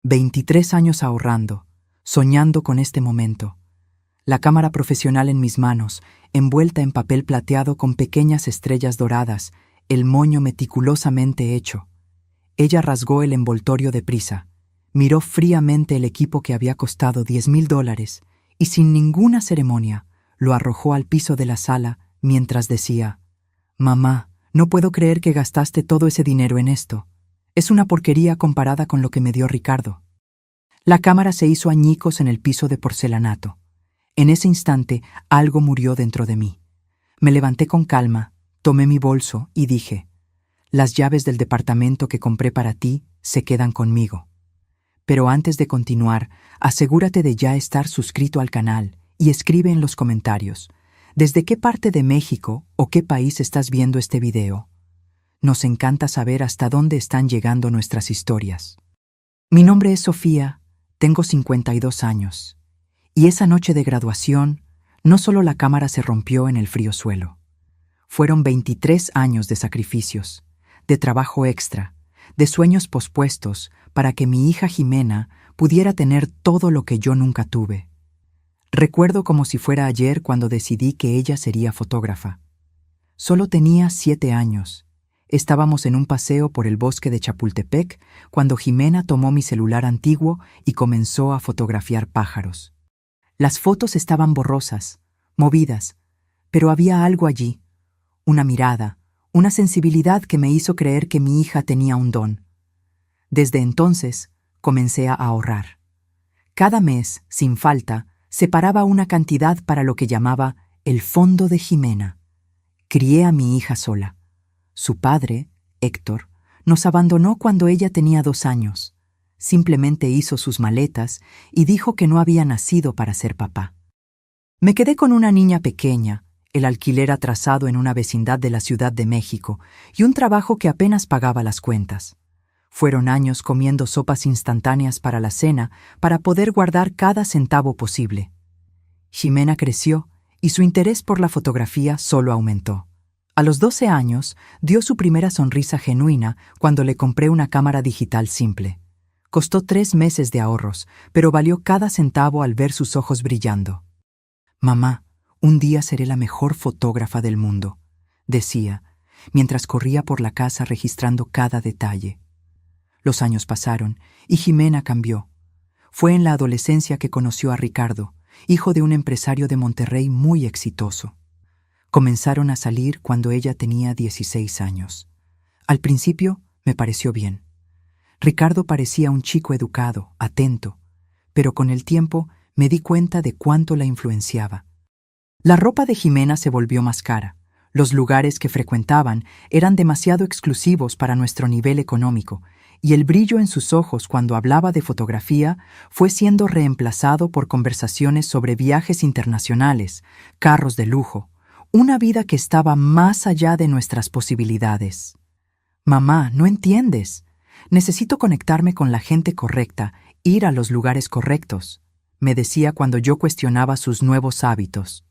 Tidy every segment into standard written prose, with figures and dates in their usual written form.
23 años ahorrando, soñando con este momento. La cámara profesional en mis manos, envuelta en papel plateado con pequeñas estrellas doradas, el moño meticulosamente hecho. Ella rasgó el envoltorio deprisa, miró fríamente el equipo que había costado $10,000 y sin ninguna ceremonia lo arrojó al piso de la sala mientras decía: «Mamá, no puedo creer que gastaste todo ese dinero en esto. Es una porquería comparada con lo que me dio Ricardo». La cámara se hizo añicos en el piso de porcelanato. En ese instante, algo murió dentro de mí. Me levanté con calma, tomé mi bolso y dije: «Las llaves del departamento que compré para ti se quedan conmigo. Pero antes de continuar, asegúrate de ya estar suscrito al canal y escribe en los comentarios ¿desde qué parte de México o qué país estás viendo este video? Nos encanta saber hasta dónde están llegando nuestras historias». Mi nombre es Sofía, tengo 52 años, y esa noche de graduación, no solo la cámara se rompió en el frío suelo. Fueron 23 años de sacrificios, de trabajo extra, de sueños pospuestos para que mi hija Jimena pudiera tener todo lo que yo nunca tuve. Recuerdo como si fuera ayer cuando decidí que ella sería fotógrafa. Solo tenía 7 años. Estábamos en un paseo por el bosque de Chapultepec cuando Jimena tomó mi celular antiguo y comenzó a fotografiar pájaros. Las fotos estaban borrosas, movidas, pero había algo allí, una mirada, una sensibilidad que me hizo creer que mi hija tenía un don. Desde entonces, comencé a ahorrar. Cada mes, sin falta, separaba una cantidad para lo que llamaba el fondo de Jimena. Crié a mi hija sola. Su padre, Héctor, nos abandonó cuando ella tenía 2 años. Simplemente hizo sus maletas y dijo que no había nacido para ser papá. Me quedé con una niña pequeña, el alquiler atrasado en una vecindad de la Ciudad de México y un trabajo que apenas pagaba las cuentas. Fueron años comiendo sopas instantáneas para la cena para poder guardar cada centavo posible. Jimena creció y su interés por la fotografía solo aumentó. A los 12 años, dio su primera sonrisa genuina cuando le compré una cámara digital simple. Costó 3 meses de ahorros, pero valió cada centavo al ver sus ojos brillando. «Mamá, un día seré la mejor fotógrafa del mundo», decía, mientras corría por la casa registrando cada detalle. Los años pasaron y Jimena cambió. Fue en la adolescencia que conoció a Ricardo, hijo de un empresario de Monterrey muy exitoso. Comenzaron a salir cuando ella tenía 16 años. Al principio me pareció bien. Ricardo parecía un chico educado, atento, pero con el tiempo me di cuenta de cuánto la influenciaba. La ropa de Jimena se volvió más cara. Los lugares que frecuentaban eran demasiado exclusivos para nuestro nivel económico, y el brillo en sus ojos cuando hablaba de fotografía fue siendo reemplazado por conversaciones sobre viajes internacionales, carros de lujo, una vida que estaba más allá de nuestras posibilidades. «Mamá, no entiendes. Necesito conectarme con la gente correcta, ir a los lugares correctos», me decía cuando yo cuestionaba sus nuevos hábitos.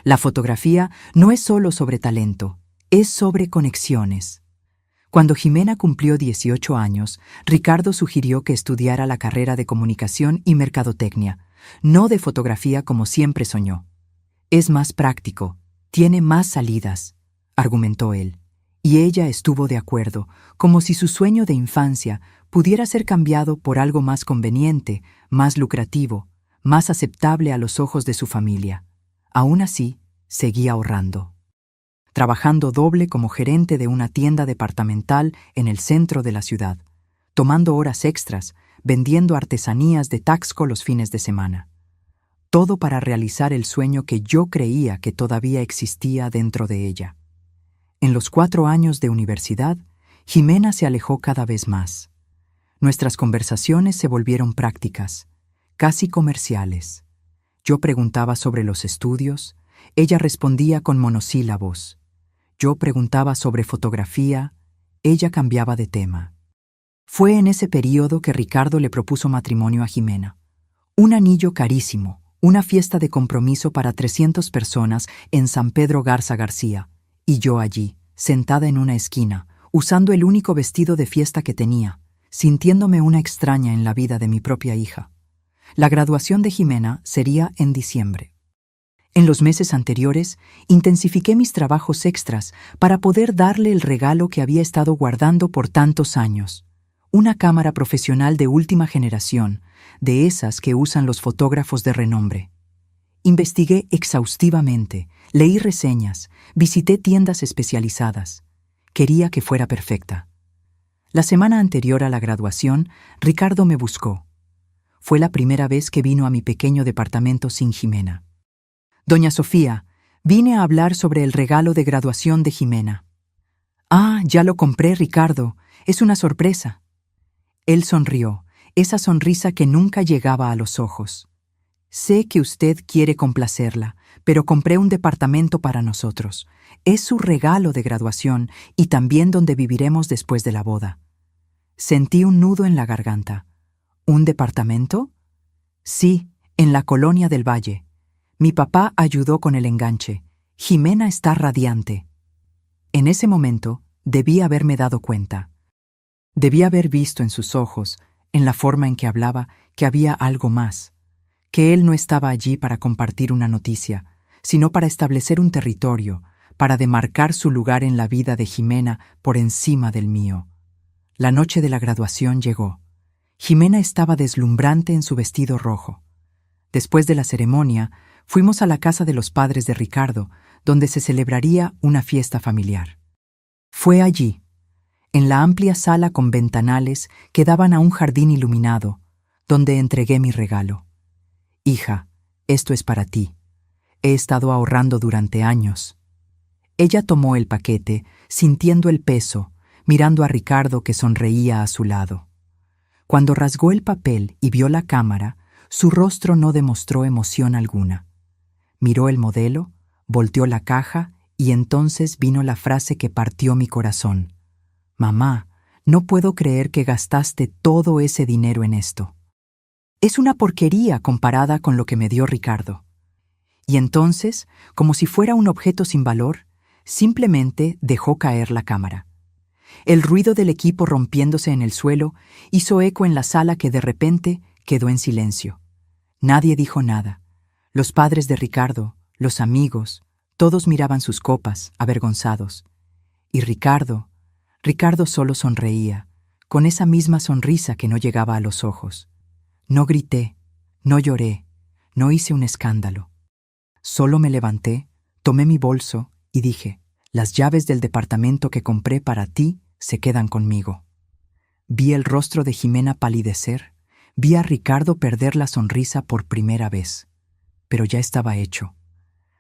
La fotografía no es solo sobre talento, es sobre conexiones. Cuando Jimena cumplió 18 años, Ricardo sugirió que estudiara la carrera de comunicación y mercadotecnia, no de fotografía como siempre soñó. «Es más práctico, tiene más salidas», argumentó él, y ella estuvo de acuerdo, como si su sueño de infancia pudiera ser cambiado por algo más conveniente, más lucrativo, más aceptable a los ojos de su familia. Aún así, seguía ahorrando. Trabajando doble como gerente de una tienda departamental en el centro de la ciudad, tomando horas extras, vendiendo artesanías de Taxco los fines de semana. Todo para realizar el sueño que yo creía que todavía existía dentro de ella. En los 4 años de universidad, Jimena se alejó cada vez más. Nuestras conversaciones se volvieron prácticas, casi comerciales. Yo preguntaba sobre los estudios, ella respondía con monosílabos. Yo preguntaba sobre fotografía, ella cambiaba de tema. Fue en ese período que Ricardo le propuso matrimonio a Jimena. Un anillo carísimo, una fiesta de compromiso para 300 personas en San Pedro Garza García, y yo allí, sentada en una esquina, usando el único vestido de fiesta que tenía, sintiéndome una extraña en la vida de mi propia hija. La graduación de Jimena sería en diciembre. En los meses anteriores, intensifiqué mis trabajos extras para poder darle el regalo que había estado guardando por tantos años. Una cámara profesional de última generación, de esas que usan los fotógrafos de renombre. Investigué exhaustivamente, leí reseñas, visité tiendas especializadas. Quería que fuera perfecta. La semana anterior a la graduación, Ricardo me buscó. Fue la primera vez que vino a mi pequeño departamento sin Jimena. Doña Sofía, vine a hablar sobre el regalo de graduación de Jimena. Ah, ya lo compré, Ricardo. Es una sorpresa. Él sonrió, esa sonrisa que nunca llegaba a los ojos. Sé que usted quiere complacerla, pero compré un departamento para nosotros. Es su regalo de graduación y también donde viviremos después de la boda. Sentí un nudo en la garganta. ¿Un departamento? Sí, en la colonia del Valle. Mi papá ayudó con el enganche. Jimena está radiante. En ese momento, debí haberme dado cuenta. Debí haber visto en sus ojos, en la forma en que hablaba, que había algo más. Que él no estaba allí para compartir una noticia, sino para establecer un territorio, para demarcar su lugar en la vida de Jimena por encima del mío. La noche de la graduación llegó. Jimena estaba deslumbrante en su vestido rojo. Después de la ceremonia, fuimos a la casa de los padres de Ricardo, donde se celebraría una fiesta familiar. Fue allí, en la amplia sala con ventanales que daban a un jardín iluminado, donde entregué mi regalo. Hija, esto es para ti. He estado ahorrando durante años. Ella tomó el paquete, sintiendo el peso, mirando a Ricardo que sonreía a su lado. Cuando rasgó el papel y vio la cámara, su rostro no demostró emoción alguna. Miró el modelo, volteó la caja y entonces vino la frase que partió mi corazón. Mamá, no puedo creer que gastaste todo ese dinero en esto. Es una porquería comparada con lo que me dio Ricardo. Y entonces, como si fuera un objeto sin valor, simplemente dejó caer la cámara. El ruido del equipo rompiéndose en el suelo hizo eco en la sala que de repente quedó en silencio. Nadie dijo nada. Los padres de Ricardo, los amigos, todos miraban sus copas, avergonzados. Y Ricardo solo sonreía, con esa misma sonrisa que no llegaba a los ojos. No grité, no lloré, no hice un escándalo. Solo me levanté, tomé mi bolso y dije, las llaves del departamento que compré para ti se quedan conmigo. Vi el rostro de Jimena palidecer, vi a Ricardo perder la sonrisa por primera vez. Pero ya estaba hecho.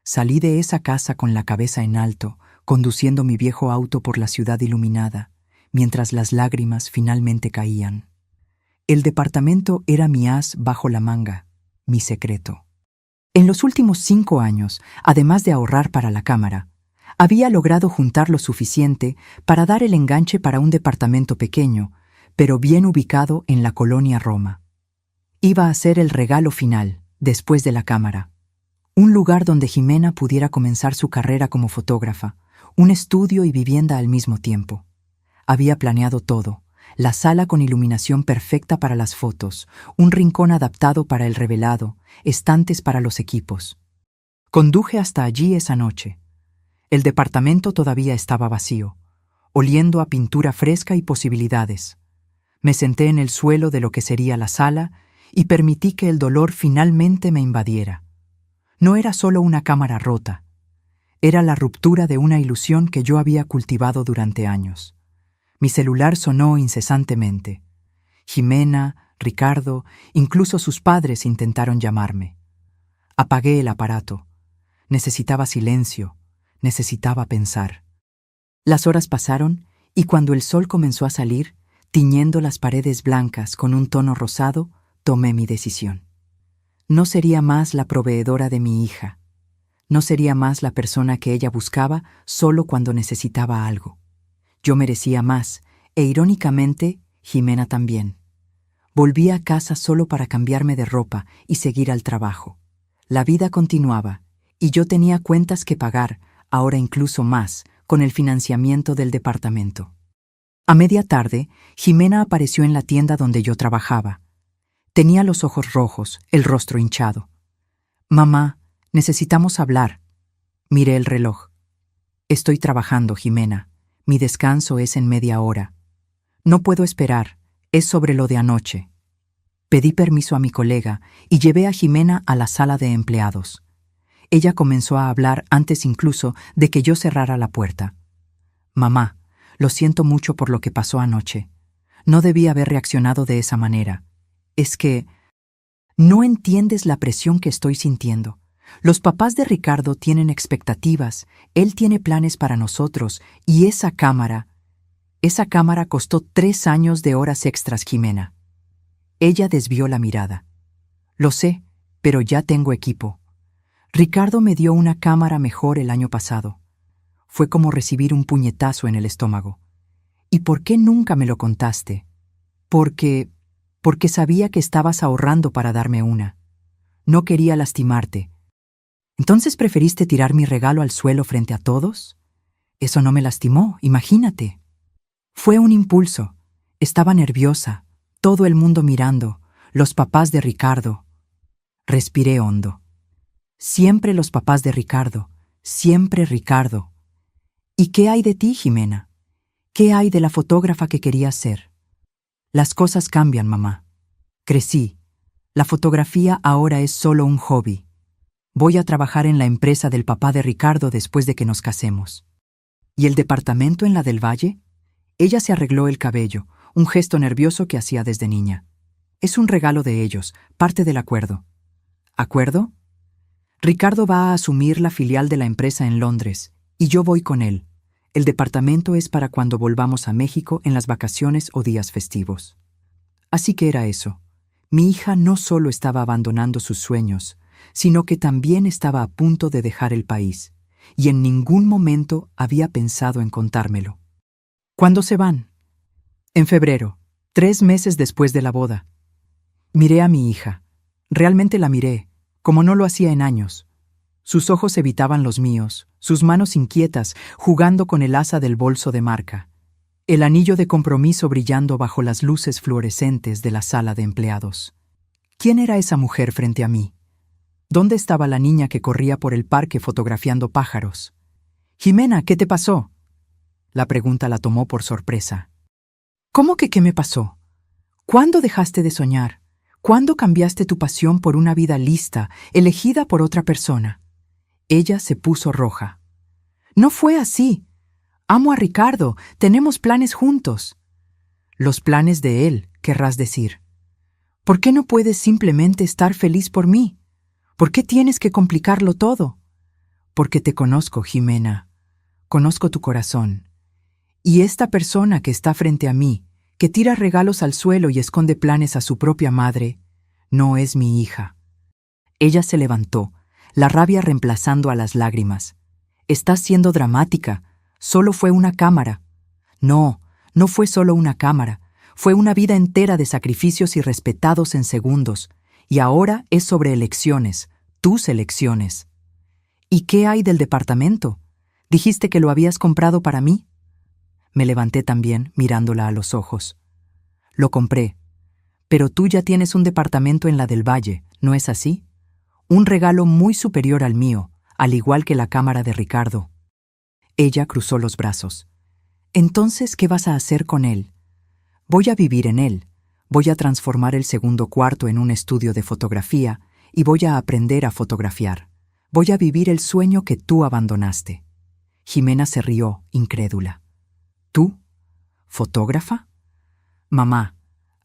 Salí de esa casa con la cabeza en alto, conduciendo mi viejo auto por la ciudad iluminada, mientras las lágrimas finalmente caían. El departamento era mi as bajo la manga, mi secreto. En los últimos 5 años, además de ahorrar para la cámara, había logrado juntar lo suficiente para dar el enganche para un departamento pequeño, pero bien ubicado en la colonia Roma. Iba a ser el regalo final, después de la cámara. Un lugar donde Jimena pudiera comenzar su carrera como fotógrafa, un estudio y vivienda al mismo tiempo. Había planeado todo. La sala con iluminación perfecta para las fotos, un rincón adaptado para el revelado, estantes para los equipos. Conduje hasta allí esa noche. El departamento todavía estaba vacío, oliendo a pintura fresca y posibilidades. Me senté en el suelo de lo que sería la sala y permití que el dolor finalmente me invadiera. No era solo una cámara rota, era la ruptura de una ilusión que yo había cultivado durante años. Mi celular sonó incesantemente. Jimena, Ricardo, incluso sus padres intentaron llamarme. Apagué el aparato. Necesitaba silencio, necesitaba pensar. Las horas pasaron y cuando el sol comenzó a salir, tiñendo las paredes blancas con un tono rosado, tomé mi decisión. No sería más la proveedora de mi hija. No sería más la persona que ella buscaba solo cuando necesitaba algo. Yo merecía más, e irónicamente, Jimena también. Volví a casa solo para cambiarme de ropa y seguir al trabajo. La vida continuaba, y yo tenía cuentas que pagar, ahora incluso más, con el financiamiento del departamento. A media tarde, Jimena apareció en la tienda donde yo trabajaba. Tenía los ojos rojos, el rostro hinchado. «Mamá, necesitamos hablar». Miré el reloj. «Estoy trabajando, Jimena. Mi descanso es en media hora. No puedo esperar, es sobre lo de anoche». Pedí permiso a mi colega y llevé a Jimena a la sala de empleados. Ella comenzó a hablar antes incluso de que yo cerrara la puerta. «Mamá, lo siento mucho por lo que pasó anoche. No debí haber reaccionado de esa manera. Es que no entiendes la presión que estoy sintiendo. Los papás de Ricardo tienen expectativas, él tiene planes para nosotros, y esa cámara costó 3 años de horas extras, Jimena». Ella desvió la mirada. «Lo sé, pero ya tengo equipo. Ricardo me dio una cámara mejor el año pasado. Fue como recibir un puñetazo en el estómago. ¿Y por qué nunca me lo contaste?» Porque sabía que estabas ahorrando para darme una. No quería lastimarte. ¿Entonces preferiste tirar mi regalo al suelo frente a todos? Eso no me lastimó, imagínate. Fue un impulso. Estaba nerviosa, todo el mundo mirando, los papás de Ricardo. Respiré hondo. Siempre los papás de Ricardo, siempre Ricardo. ¿Y qué hay de ti, Jimena? ¿Qué hay de la fotógrafa que querías ser? Las cosas cambian, mamá. Crecí. La fotografía ahora es solo un hobby. Voy a trabajar en la empresa del papá de Ricardo después de que nos casemos. ¿Y el departamento en la del Valle? Ella se arregló el cabello, un gesto nervioso que hacía desde niña. Es un regalo de ellos, parte del acuerdo. ¿Acuerdo? Ricardo va a asumir la filial de la empresa en Londres, y yo voy con él. El departamento es para cuando volvamos a México en las vacaciones o días festivos. Así que era eso. Mi hija no solo estaba abandonando sus sueños, sino que también estaba a punto de dejar el país, y en ningún momento había pensado en contármelo. ¿Cuándo se van? En febrero, 3 meses después de la boda. Miré a mi hija. Realmente la miré, como no lo hacía en años. Sus ojos evitaban los míos, sus manos inquietas, jugando con el asa del bolso de marca. El anillo de compromiso brillando bajo las luces fluorescentes de la sala de empleados. ¿Quién era esa mujer frente a mí? ¿Dónde estaba la niña que corría por el parque fotografiando pájaros? «Jimena, ¿qué te pasó?». La pregunta la tomó por sorpresa. «¿Cómo que qué me pasó? ¿Cuándo dejaste de soñar? ¿Cuándo cambiaste tu pasión por una vida lista, elegida por otra persona?». Ella se puso roja. «No fue así. Amo a Ricardo, tenemos planes juntos». «Los planes de él, querrás decir. ¿Por qué no puedes simplemente estar feliz por mí? ¿Por qué tienes que complicarlo todo?». «Porque te conozco, Jimena. Conozco tu corazón. Y esta persona que está frente a mí, que tira regalos al suelo y esconde planes a su propia madre, no es mi hija». Ella se levantó, la rabia reemplazando a las lágrimas. «Estás siendo dramática. Solo fue una cámara». «No, no fue solo una cámara. Fue una vida entera de sacrificios irrespetados en segundos. Y ahora es sobre elecciones, tus elecciones». «¿Y qué hay del departamento? ¿Dijiste que lo habías comprado para mí?». Me levanté también, mirándola a los ojos. «Lo compré. Pero tú ya tienes un departamento en la del Valle, ¿no es así? Un regalo muy superior al mío, al igual que la cámara de Ricardo». Ella cruzó los brazos. «Entonces, ¿qué vas a hacer con él?». «Voy a vivir en él. Voy a transformar el segundo cuarto en un estudio de fotografía y voy a aprender a fotografiar. Voy a vivir el sueño que tú abandonaste». Jimena se rió, incrédula. «¿Tú? ¿Fotógrafa?». «Mamá,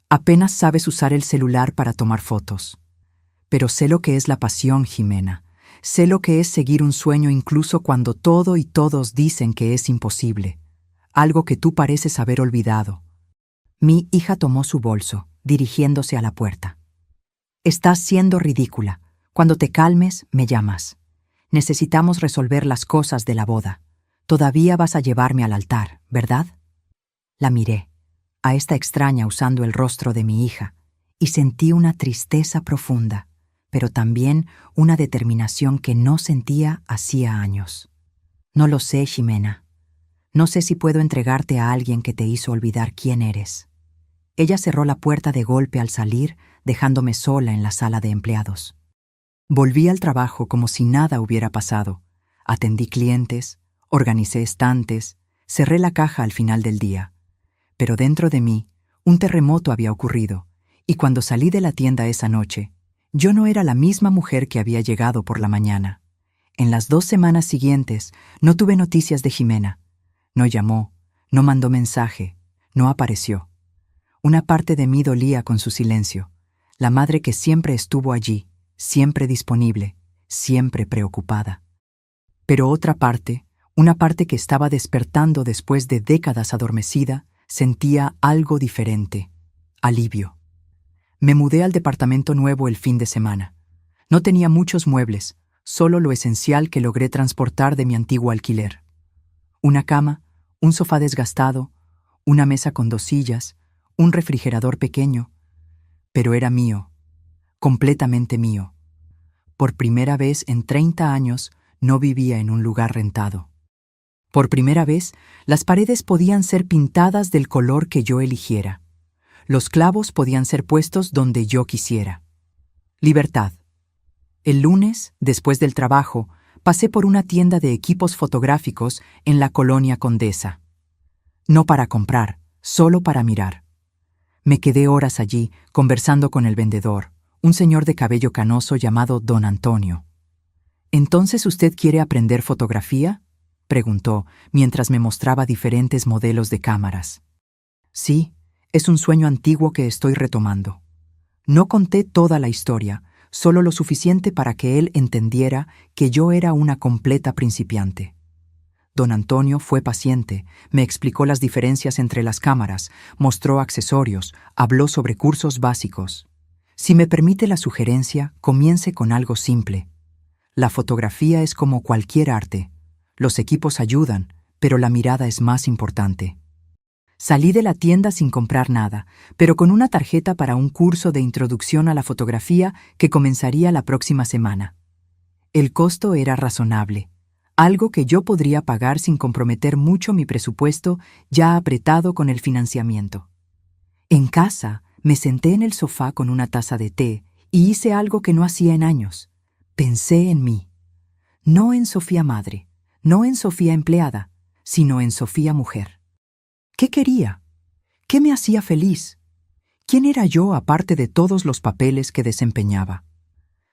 apenas sabes usar el celular para tomar fotos». «Pero sé lo que es la pasión, Jimena. Sé lo que es seguir un sueño incluso cuando todo y todos dicen que es imposible. Algo que tú pareces haber olvidado». Mi hija tomó su bolso, dirigiéndose a la puerta. «Estás siendo ridícula. Cuando te calmes, me llamas. Necesitamos resolver las cosas de la boda. Todavía vas a llevarme al altar, ¿verdad?». La miré, a esta extraña usando el rostro de mi hija, y sentí una tristeza profunda, pero también una determinación que no sentía hacía años. «No lo sé, Jimena. No sé si puedo entregarte a alguien que te hizo olvidar quién eres. Ella cerró la puerta de golpe al salir, dejándome sola en la sala de empleados. Volví al trabajo como si nada hubiera pasado. Atendí clientes, organicé estantes, cerré la caja al final del día. Pero dentro de mí, un terremoto había ocurrido, y cuando salí de la tienda esa noche, yo no era la misma mujer que había llegado por la mañana. En las 2 semanas siguientes, no tuve noticias de Jimena. No llamó, no mandó mensaje, no apareció. Una parte de mí dolía con su silencio, la madre que siempre estuvo allí, siempre disponible, siempre preocupada. Pero otra parte, una parte que estaba despertando después de décadas adormecida, sentía algo diferente, alivio. Me mudé al departamento nuevo el fin de semana. No tenía muchos muebles, solo lo esencial que logré transportar de mi antiguo alquiler. Una cama, un sofá desgastado, una mesa con 2 sillas, un refrigerador pequeño. Pero era mío, completamente mío. Por primera vez en 30 años no vivía en un lugar rentado. Por primera vez, las paredes podían ser pintadas del color que yo eligiera. Los clavos podían ser puestos donde yo quisiera. Libertad. El lunes, después del trabajo, pasé por una tienda de equipos fotográficos en la colonia Condesa. No para comprar, solo para mirar. Me quedé horas allí, conversando con el vendedor, un señor de cabello canoso llamado Don Antonio. «¿Entonces usted quiere aprender fotografía?», preguntó, mientras me mostraba diferentes modelos de cámaras. «Sí, es un sueño antiguo que estoy retomando». No conté toda la historia, solo lo suficiente para que él entendiera que yo era una completa principiante. Don Antonio fue paciente, me explicó las diferencias entre las cámaras, mostró accesorios, habló sobre cursos básicos. Si me permite la sugerencia, comience con algo simple. La fotografía es como cualquier arte. Los equipos ayudan, pero la mirada es más importante. Salí de la tienda sin comprar nada, pero con una tarjeta para un curso de introducción a la fotografía que comenzaría la próxima semana. El costo era razonable, algo que yo podría pagar sin comprometer mucho mi presupuesto ya apretado con el financiamiento. En casa, me senté en el sofá con una taza de té y hice algo que no hacía en años. Pensé en mí. No en Sofía madre, no en Sofía empleada, sino en Sofía mujer. ¿Qué quería? ¿Qué me hacía feliz? ¿Quién era yo aparte de todos los papeles que desempeñaba?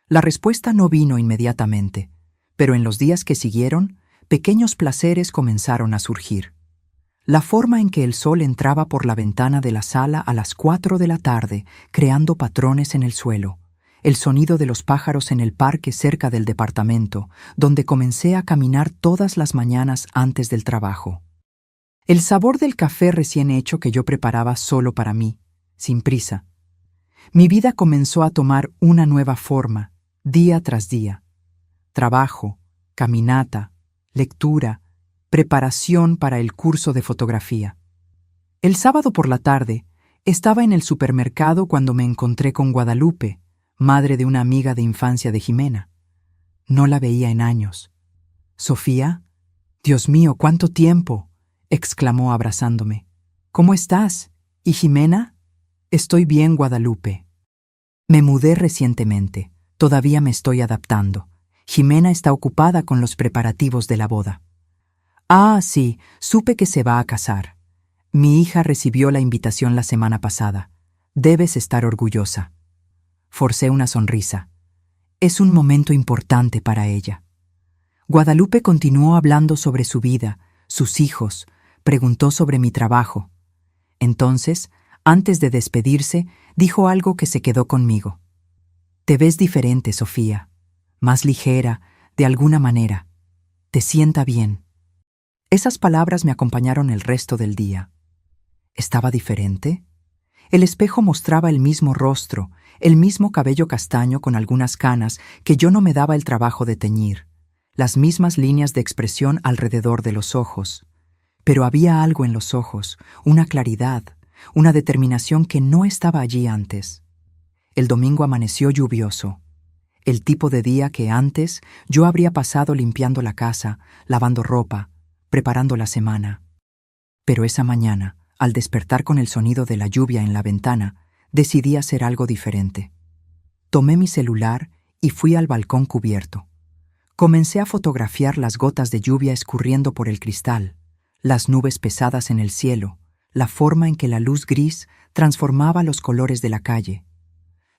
La respuesta no vino inmediatamente, pero en los días que siguieron, pequeños placeres comenzaron a surgir. La forma en que el sol entraba por la ventana de la sala a las 4 de la tarde, creando patrones en el suelo, el sonido de los pájaros en el parque cerca del departamento, donde comencé a caminar todas las mañanas antes del trabajo. El sabor del café recién hecho que yo preparaba solo para mí, sin prisa. Mi vida comenzó a tomar una nueva forma, día tras día. Trabajo, caminata, lectura, preparación para el curso de fotografía. El sábado por la tarde, estaba en el supermercado cuando me encontré con Guadalupe, madre de una amiga de infancia de Jimena. No la veía en años. «Sofía, Dios mío, ¿cuánto tiempo?», exclamó abrazándome. «¿Cómo estás? ¿Y Jimena?» «Estoy bien, Guadalupe». Me mudé recientemente. Todavía me estoy adaptando. Jimena está ocupada con los preparativos de la boda. «Ah, sí, supe que se va a casar. Mi hija recibió la invitación la semana pasada. Debes estar orgullosa». Forcé una sonrisa. Es un momento importante para ella. Guadalupe continuó hablando sobre su vida, sus hijos, preguntó sobre mi trabajo. Entonces, antes de despedirse, dijo algo que se quedó conmigo. «Te ves diferente, Sofía, más ligera, de alguna manera. Te sienta bien». Esas palabras me acompañaron el resto del día. ¿Estaba diferente? El espejo mostraba el mismo rostro, el mismo cabello castaño con algunas canas que yo no me daba el trabajo de teñir, las mismas líneas de expresión alrededor de los ojos. Pero había algo en los ojos, una claridad, una determinación que no estaba allí antes. El domingo amaneció lluvioso, el tipo de día que antes yo habría pasado limpiando la casa, lavando ropa, preparando la semana. Pero esa mañana, al despertar con el sonido de la lluvia en la ventana, decidí hacer algo diferente. Tomé mi celular y fui al balcón cubierto. Comencé a fotografiar las gotas de lluvia escurriendo por el cristal, las nubes pesadas en el cielo, la forma en que la luz gris transformaba los colores de la calle.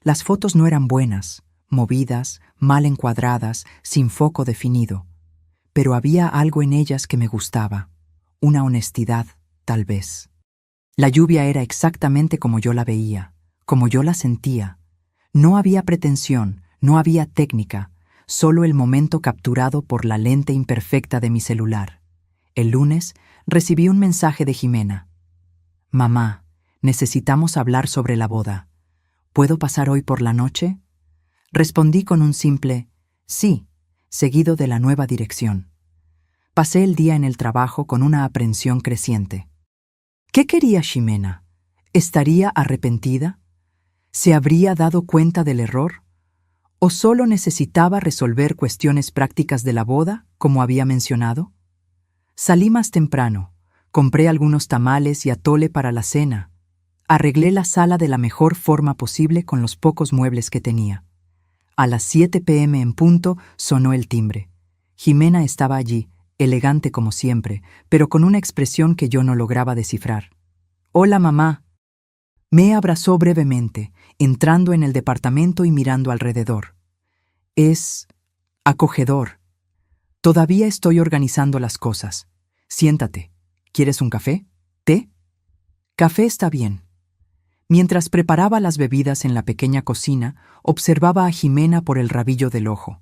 Las fotos no eran buenas, movidas, mal encuadradas, sin foco definido, pero había algo en ellas que me gustaba, una honestidad, tal vez. La lluvia era exactamente como yo la veía, como yo la sentía. No había pretensión, no había técnica, solo el momento capturado por la lente imperfecta de mi celular. El lunes recibí un mensaje de Jimena. «Mamá, necesitamos hablar sobre la boda. ¿Puedo pasar hoy por la noche?» Respondí con un simple «sí», seguido de la nueva dirección. Pasé el día en el trabajo con una aprensión creciente. ¿Qué quería Ximena? ¿Estaría arrepentida? ¿Se habría dado cuenta del error? ¿O solo necesitaba resolver cuestiones prácticas de la boda, como había mencionado? Salí más temprano, compré algunos tamales y atole para la cena. Arreglé la sala de la mejor forma posible con los pocos muebles que tenía. A las 7 p.m. en punto sonó el timbre. Jimena estaba allí, elegante como siempre, pero con una expresión que yo no lograba descifrar. «Hola, mamá». Me abrazó brevemente, entrando en el departamento y mirando alrededor. Es acogedor. Todavía estoy organizando las cosas. Siéntate. ¿Quieres un café? ¿Té? Café está bien. Mientras preparaba las bebidas en la pequeña cocina, observaba a Jimena por el rabillo del ojo.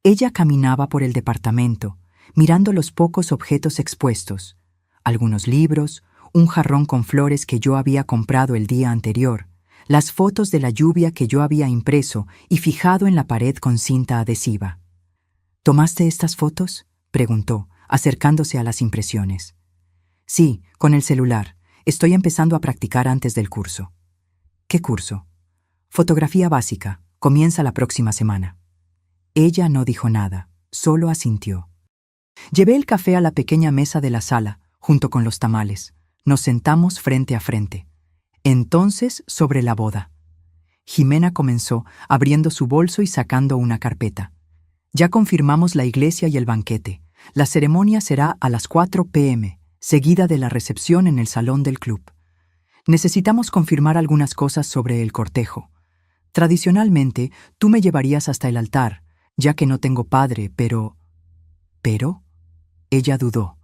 Ella caminaba por el departamento, mirando los pocos objetos expuestos, algunos libros, un jarrón con flores que yo había comprado el día anterior, las fotos de la lluvia que yo había impreso y fijado en la pared con cinta adhesiva. ¿Tomaste estas fotos?, preguntó, acercándose a las impresiones. Sí, con el celular. Estoy empezando a practicar antes del curso. ¿Qué curso? Fotografía básica. Comienza la próxima semana. Ella no dijo nada, solo asintió. Llevé el café a la pequeña mesa de la sala, junto con los tamales. Nos sentamos frente a frente. Entonces, sobre la boda. Jimena comenzó, abriendo su bolso y sacando una carpeta. Ya confirmamos la iglesia y el banquete. La ceremonia será a las 4 p.m., seguida de la recepción en el salón del club. Necesitamos confirmar algunas cosas sobre el cortejo. Tradicionalmente, tú me llevarías hasta el altar, ya que no tengo padre, pero... ¿Pero? Ella dudó.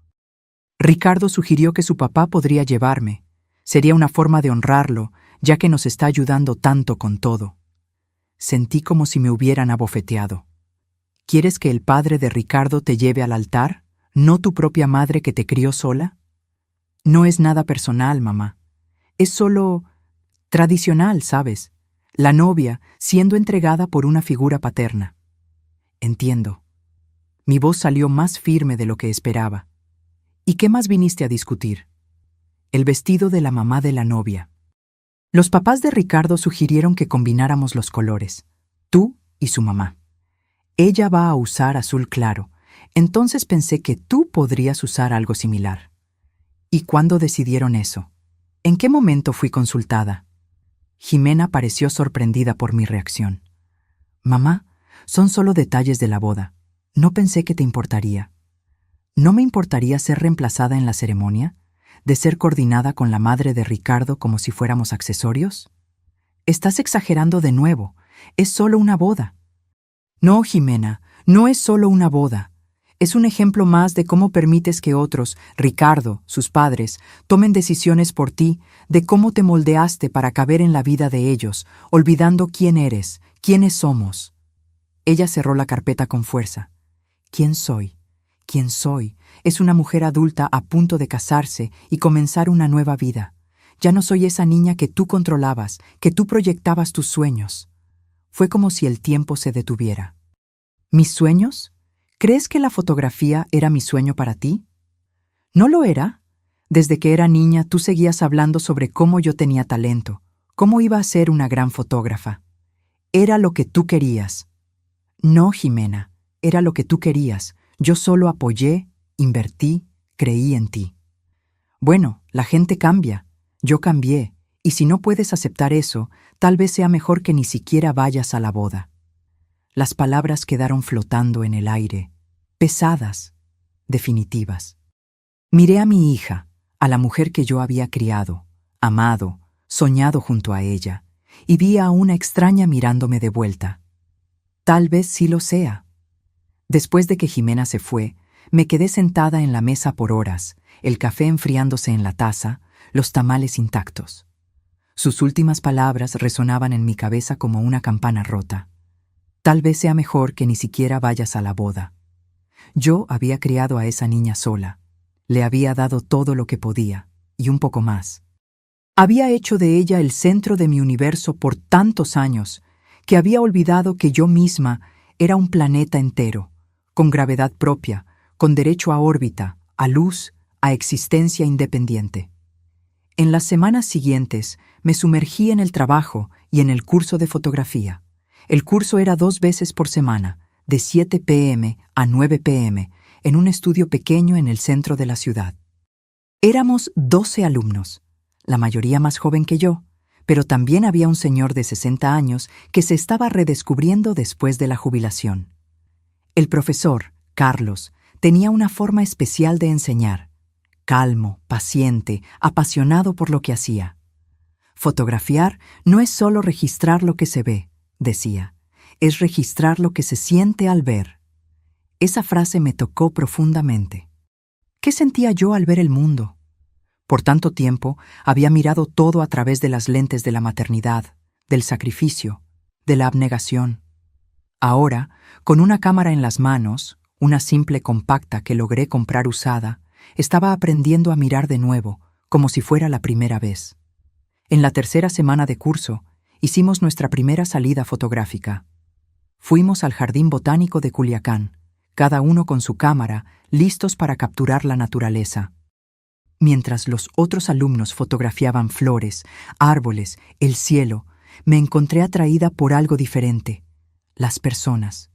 Ricardo sugirió que su papá podría llevarme. Sería una forma de honrarlo, ya que nos está ayudando tanto con todo. Sentí como si me hubieran abofeteado. ¿Quieres que el padre de Ricardo te lleve al altar, no tu propia madre que te crió sola? No es nada personal, mamá. Es solo tradicional, ¿sabes? La novia siendo entregada por una figura paterna. Entiendo. Mi voz salió más firme de lo que esperaba. ¿Y qué más viniste a discutir? El vestido de la mamá de la novia. Los papás de Ricardo sugirieron que combináramos los colores, tú y su mamá. Ella va a usar azul claro, entonces pensé que tú podrías usar algo similar. ¿Y cuándo decidieron eso? ¿En qué momento fui consultada? Jimena pareció sorprendida por mi reacción. Mamá, son solo detalles de la boda. No pensé que te importaría. ¿No me importaría ser reemplazada en la ceremonia? ¿De ser coordinada con la madre de Ricardo como si fuéramos accesorios? Estás exagerando de nuevo. Es solo una boda. No, Jimena, no es solo una boda. Es un ejemplo más de cómo permites que otros, Ricardo, sus padres, tomen decisiones por ti, de cómo te moldeaste para caber en la vida de ellos, olvidando quién eres, quiénes somos. Ella cerró la carpeta con fuerza. ¿Quién soy? ¿Quién soy? Es una mujer adulta a punto de casarse y comenzar una nueva vida. Ya no soy esa niña que tú controlabas, que tú proyectabas tus sueños. Fue como si el tiempo se detuviera. ¿Mis sueños? ¿Crees que la fotografía era mi sueño para ti? ¿No lo era? Desde que era niña tú seguías hablando sobre cómo yo tenía talento, cómo iba a ser una gran fotógrafa. Era lo que tú querías. No, Jimena, era lo que tú querías. Yo solo apoyé, invertí, creí en ti. Bueno, la gente cambia. Yo cambié, y si no puedes aceptar eso, tal vez sea mejor que ni siquiera vayas a la boda. Las palabras quedaron flotando en el aire, pesadas, definitivas. Miré a mi hija, a la mujer que yo había criado, amado, soñado junto a ella, y vi a una extraña mirándome de vuelta. Tal vez sí lo sea. Después de que Jimena se fue, me quedé sentada en la mesa por horas, el café enfriándose en la taza, los tamales intactos. Sus últimas palabras resonaban en mi cabeza como una campana rota. Tal vez sea mejor que ni siquiera vayas a la boda. Yo había criado a esa niña sola. Le había dado todo lo que podía, y un poco más. Había hecho de ella el centro de mi universo por tantos años, que había olvidado que yo misma era un planeta entero, con gravedad propia, con derecho a órbita, a luz, a existencia independiente. En las semanas siguientes me sumergí en el trabajo y en el curso de fotografía. El curso era 2 veces por semana, de 7 p.m. a 9 p.m., en un estudio pequeño en el centro de la ciudad. Éramos 12 alumnos, la mayoría más joven que yo, pero también había un señor de 60 años que se estaba redescubriendo después de la jubilación. El profesor, Carlos, tenía una forma especial de enseñar, calmo, paciente, apasionado por lo que hacía. Fotografiar no es solo registrar lo que se ve, decía, es registrar lo que se siente al ver. Esa frase me tocó profundamente. ¿Qué sentía yo al ver el mundo? Por tanto tiempo había mirado todo a través de las lentes de la maternidad, del sacrificio, de la abnegación. Ahora, con una cámara en las manos, una simple compacta que logré comprar usada, estaba aprendiendo a mirar de nuevo, como si fuera la primera vez. En la tercera semana de curso, hicimos nuestra primera salida fotográfica. Fuimos al Jardín Botánico de Culiacán, cada uno con su cámara, listos para capturar la naturaleza. Mientras los otros alumnos fotografiaban flores, árboles, el cielo, me encontré atraída por algo diferente: las personas.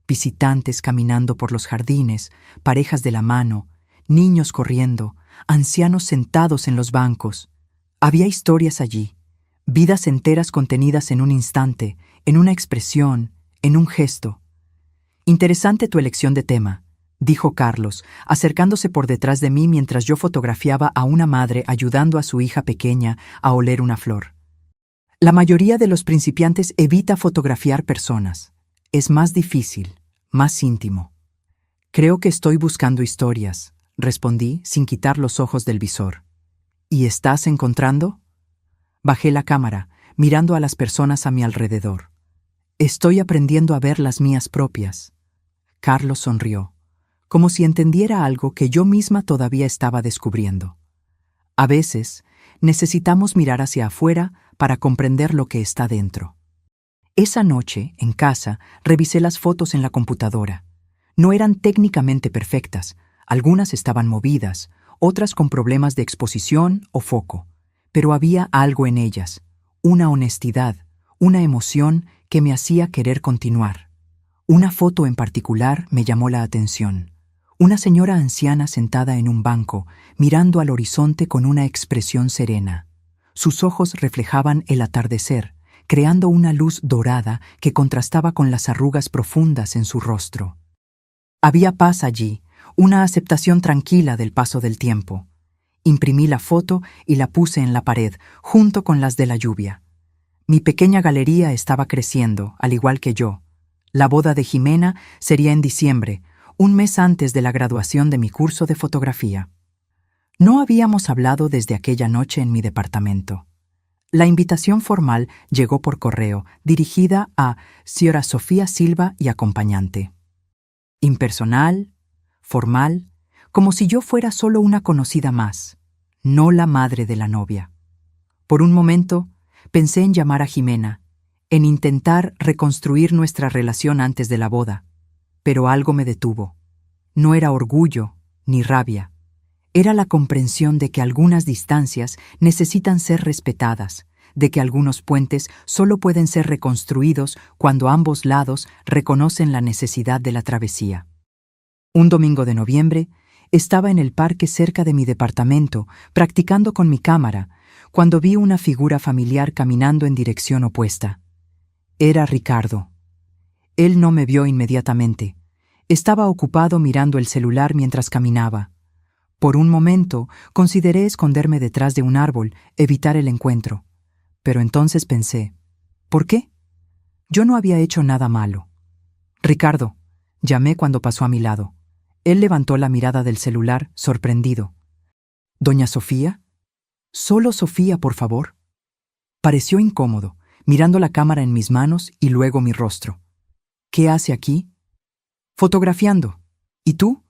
Visitantes caminando por los jardines, parejas de la mano, niños corriendo, ancianos sentados en los bancos. Había historias allí, vidas enteras contenidas en un instante, en una expresión, en un gesto. Interesante tu elección de tema, dijo Carlos, acercándose por detrás de mí mientras yo fotografiaba a una madre ayudando a su hija pequeña a oler una flor. La mayoría de los principiantes evita fotografiar personas. Es más difícil, más íntimo. Creo que estoy buscando historias, respondí sin quitar los ojos del visor. ¿Y estás encontrando? Bajé la cámara, mirando a las personas a mi alrededor. Estoy aprendiendo a ver las mías propias. Carlos sonrió, como si entendiera algo que yo misma todavía estaba descubriendo. A veces, necesitamos mirar hacia afuera para comprender lo que está dentro. Esa noche, en casa, revisé las fotos en la computadora. No eran técnicamente perfectas, algunas estaban movidas, otras con problemas de exposición o foco, pero había algo en ellas, una honestidad, una emoción que me hacía querer continuar. Una foto en particular me llamó la atención. Una señora anciana sentada en un banco, mirando al horizonte con una expresión serena. Sus ojos reflejaban el atardecer, creando una luz dorada que contrastaba con las arrugas profundas en su rostro. Había paz allí, una aceptación tranquila del paso del tiempo. Imprimí la foto y la puse en la pared, junto con las de la lluvia. Mi pequeña galería estaba creciendo, al igual que yo. La boda de Jimena sería en diciembre, un mes antes de la graduación de mi curso de fotografía. No habíamos hablado desde aquella noche en mi departamento. La invitación formal llegó por correo, dirigida a Sra. Sofía Silva y acompañante. Impersonal, formal, como si yo fuera solo una conocida más, no la madre de la novia. Por un momento, pensé en llamar a Jimena, en intentar reconstruir nuestra relación antes de la boda, pero algo me detuvo. No era orgullo ni rabia. Era la comprensión de que algunas distancias necesitan ser respetadas, de que algunos puentes solo pueden ser reconstruidos cuando ambos lados reconocen la necesidad de la travesía. Un domingo de noviembre, Estaba en el parque cerca de mi departamento, practicando con mi cámara, cuando vi una figura familiar caminando en dirección opuesta. Era Ricardo. Él no me vio inmediatamente. Estaba ocupado mirando el celular mientras caminaba. Por un momento, consideré esconderme detrás de un árbol, evitar el encuentro. Pero entonces pensé, ¿por qué? Yo no había hecho nada malo. Ricardo, llamé cuando pasó a mi lado. Él levantó la mirada del celular, sorprendido. ¿Doña Sofía? Solo Sofía, por favor. Pareció incómodo, mirando la cámara en mis manos y luego mi rostro. ¿Qué hace aquí? Fotografiando. ¿Y tú?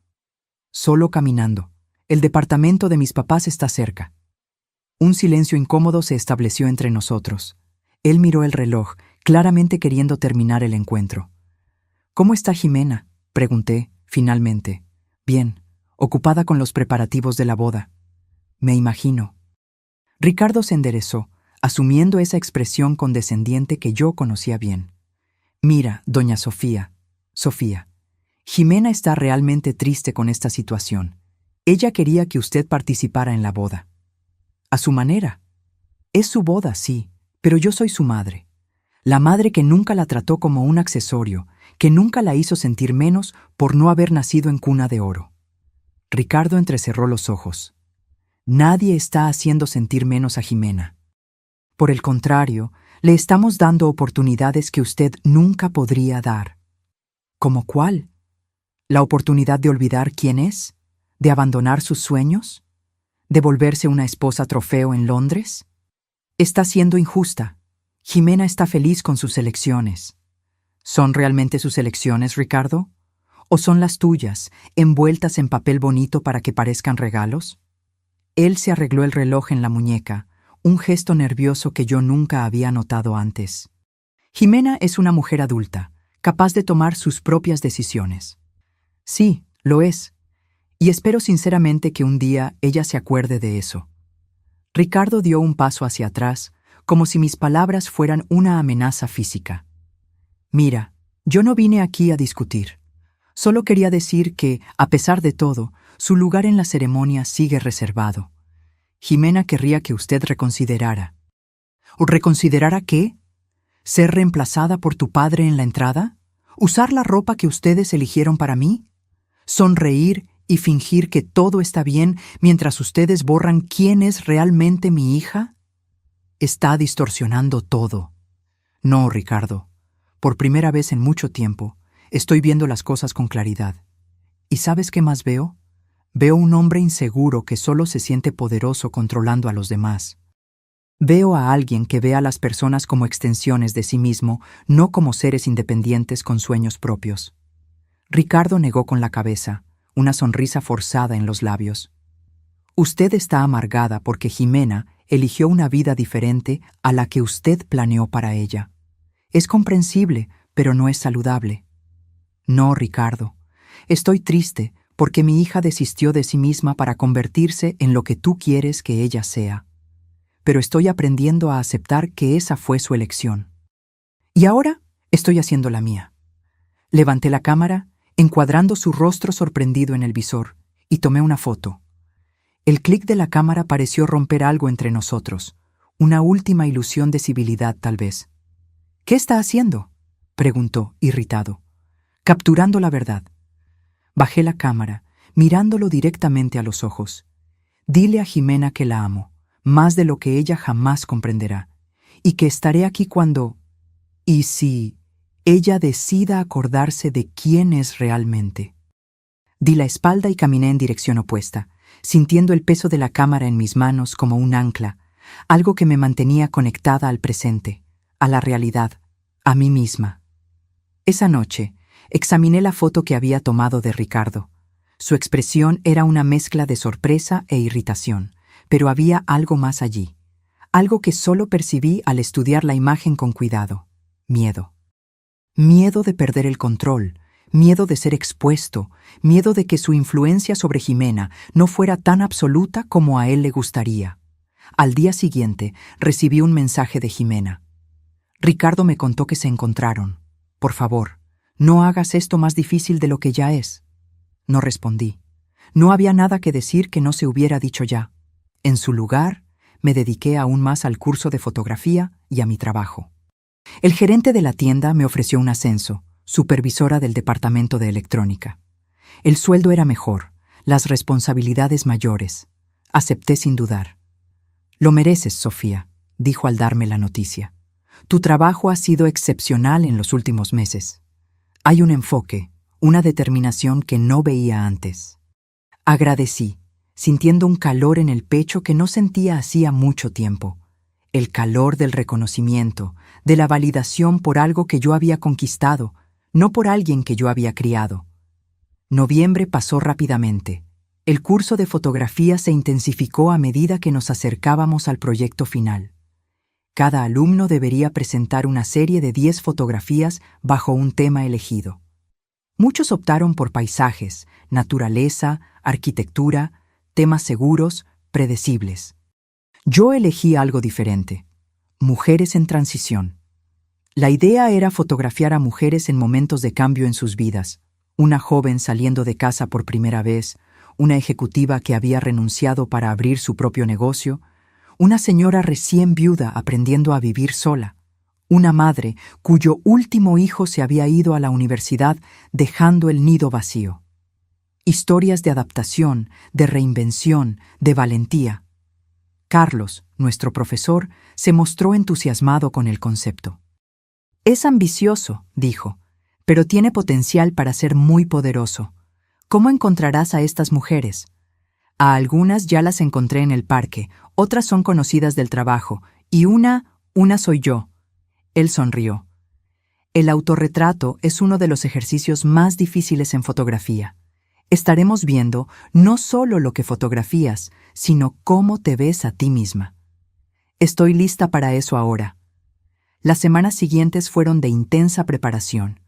Solo caminando. El departamento de mis papás está cerca. Un silencio incómodo se estableció entre nosotros. Él miró el reloj, claramente queriendo terminar el encuentro. ¿Cómo está Jimena?, pregunté, finalmente. Bien, ocupada con los preparativos de la boda. Me imagino. Ricardo se enderezó, asumiendo esa expresión condescendiente que yo conocía bien. Mira, doña Sofía, Jimena está realmente triste con esta situación. Ella quería que usted participara en la boda. A su manera. Es su boda, sí, pero yo soy su madre. La madre que nunca la trató como un accesorio, que nunca la hizo sentir menos por no haber nacido en cuna de oro. Ricardo entrecerró los ojos. Nadie está haciendo sentir menos a Jimena. Por el contrario, le estamos dando oportunidades que usted nunca podría dar. ¿Cómo cuál? ¿La oportunidad de olvidar quién es? ¿De abandonar sus sueños? ¿De volverse una esposa trofeo en Londres? Está siendo injusta. Jimena está feliz con sus elecciones. ¿Son realmente sus elecciones, Ricardo? ¿O son las tuyas, envueltas en papel bonito para que parezcan regalos? Él se arregló el reloj en la muñeca, un gesto nervioso que yo nunca había notado antes. Jimena es una mujer adulta, capaz de tomar sus propias decisiones. Sí, lo es. Y espero sinceramente que un día ella se acuerde de eso. Ricardo dio un paso hacia atrás, como si mis palabras fueran una amenaza física. Mira, yo no vine aquí a discutir. Solo quería decir que, a pesar de todo, su lugar en la ceremonia sigue reservado. Jimena querría que usted reconsiderara. ¿Reconsiderara qué? ¿Ser reemplazada por tu padre en la entrada? ¿Usar la ropa que ustedes eligieron para mí? ¿Sonreír y fingir que todo está bien mientras ustedes borran quién es realmente mi hija? Está distorsionando todo. No, Ricardo. Por primera vez en mucho tiempo, estoy viendo las cosas con claridad. ¿Y sabes qué más veo? Veo un hombre inseguro que solo se siente poderoso controlando a los demás. Veo a alguien que ve a las personas como extensiones de sí mismo, no como seres independientes con sueños propios. Ricardo negó con la cabeza, una sonrisa forzada en los labios. Usted está amargada porque Jimena eligió una vida diferente a la que usted planeó para ella. Es comprensible, pero no es saludable. No, Ricardo. Estoy triste porque mi hija desistió de sí misma para convertirse en lo que tú quieres que ella sea. Pero estoy aprendiendo a aceptar que esa fue su elección. Y ahora estoy haciendo la mía. Levanté la cámara, encuadrando su rostro sorprendido en el visor, y tomé una foto. El clic de la cámara pareció romper algo entre nosotros, una última ilusión de civilidad tal vez. ¿Qué está haciendo?, preguntó, irritado. Capturando la verdad. Bajé la cámara, mirándolo directamente a los ojos. Dile a Jimena que la amo, más de lo que ella jamás comprenderá, y que estaré aquí cuando... y si ella decida acordarse de quién es realmente. Di la espalda y caminé en dirección opuesta, sintiendo el peso de la cámara en mis manos como un ancla, algo que me mantenía conectada al presente, a la realidad, a mí misma. Esa noche, examiné la foto que había tomado de Ricardo. Su expresión era una mezcla de sorpresa e irritación, pero había algo más allí, algo que solo percibí al estudiar la imagen con cuidado: miedo. Miedo de perder el control, miedo de ser expuesto, miedo de que su influencia sobre Jimena no fuera tan absoluta como a él le gustaría. Al día siguiente, recibí un mensaje de Jimena. Ricardo me contó que se encontraron. Por favor, no hagas esto más difícil de lo que ya es. No respondí. No había nada que decir que no se hubiera dicho ya. En su lugar, me dediqué aún más al curso de fotografía y a mi trabajo. El gerente de la tienda me ofreció un ascenso, supervisora del departamento de electrónica. El sueldo era mejor, las responsabilidades mayores. Acepté sin dudar. «Lo mereces, Sofía», dijo al darme la noticia. «Tu trabajo ha sido excepcional en los últimos meses. Hay un enfoque, una determinación que no veía antes». Agradecí, sintiendo un calor en el pecho que no sentía hacía mucho tiempo. El calor del reconocimiento, de la validación por algo que yo había conquistado, no por alguien que yo había criado. Noviembre pasó rápidamente. El curso de fotografía se intensificó a medida que nos acercábamos al proyecto final. Cada alumno debería presentar una serie de 10 fotografías bajo un tema elegido. Muchos optaron por paisajes, naturaleza, arquitectura, temas seguros, predecibles. Yo elegí algo diferente: mujeres en transición. La idea era fotografiar a mujeres en momentos de cambio en sus vidas. Una joven saliendo de casa por primera vez, una ejecutiva que había renunciado para abrir su propio negocio, una señora recién viuda aprendiendo a vivir sola, una madre cuyo último hijo se había ido a la universidad dejando el nido vacío. Historias de adaptación, de reinvención, de valentía. Carlos, nuestro profesor, se mostró entusiasmado con el concepto. «Es ambicioso», dijo, «pero tiene potencial para ser muy poderoso. ¿Cómo encontrarás a estas mujeres? A algunas ya las encontré en el parque, otras son conocidas del trabajo, y una soy yo». Él sonrió. «El autorretrato es uno de los ejercicios más difíciles en fotografía. Estaremos viendo no solo lo que fotografías, sino cómo te ves a ti misma. Estoy lista para eso ahora». Las semanas siguientes fueron de intensa preparación.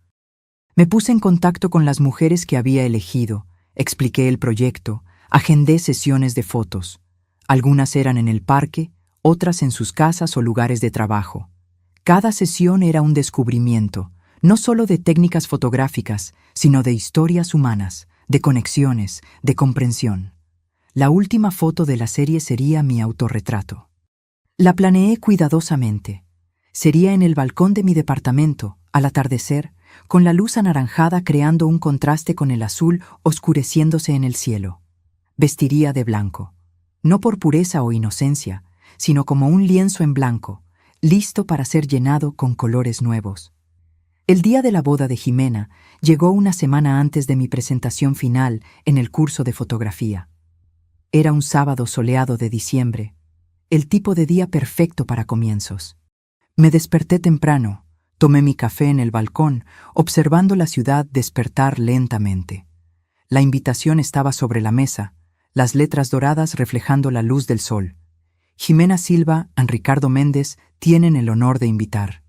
Me puse en contacto con las mujeres que había elegido, expliqué el proyecto, agendé sesiones de fotos. Algunas eran en el parque, otras en sus casas o lugares de trabajo. Cada sesión era un descubrimiento, no solo de técnicas fotográficas, sino de historias humanas, de conexiones, de comprensión. La última foto de la serie sería mi autorretrato. La planeé cuidadosamente. Sería en el balcón de mi departamento, al atardecer, con la luz anaranjada creando un contraste con el azul oscureciéndose en el cielo. Vestiría de blanco, no por pureza o inocencia, sino como un lienzo en blanco, listo para ser llenado con colores nuevos. El día de la boda de Jimena llegó una semana antes de mi presentación final en el curso de fotografía. Era un sábado soleado de diciembre, el tipo de día perfecto para comienzos. Me desperté temprano, tomé mi café en el balcón, observando la ciudad despertar lentamente. La invitación estaba sobre la mesa, las letras doradas reflejando la luz del sol. Jimena Silva y Ricardo Méndez tienen el honor de invitar.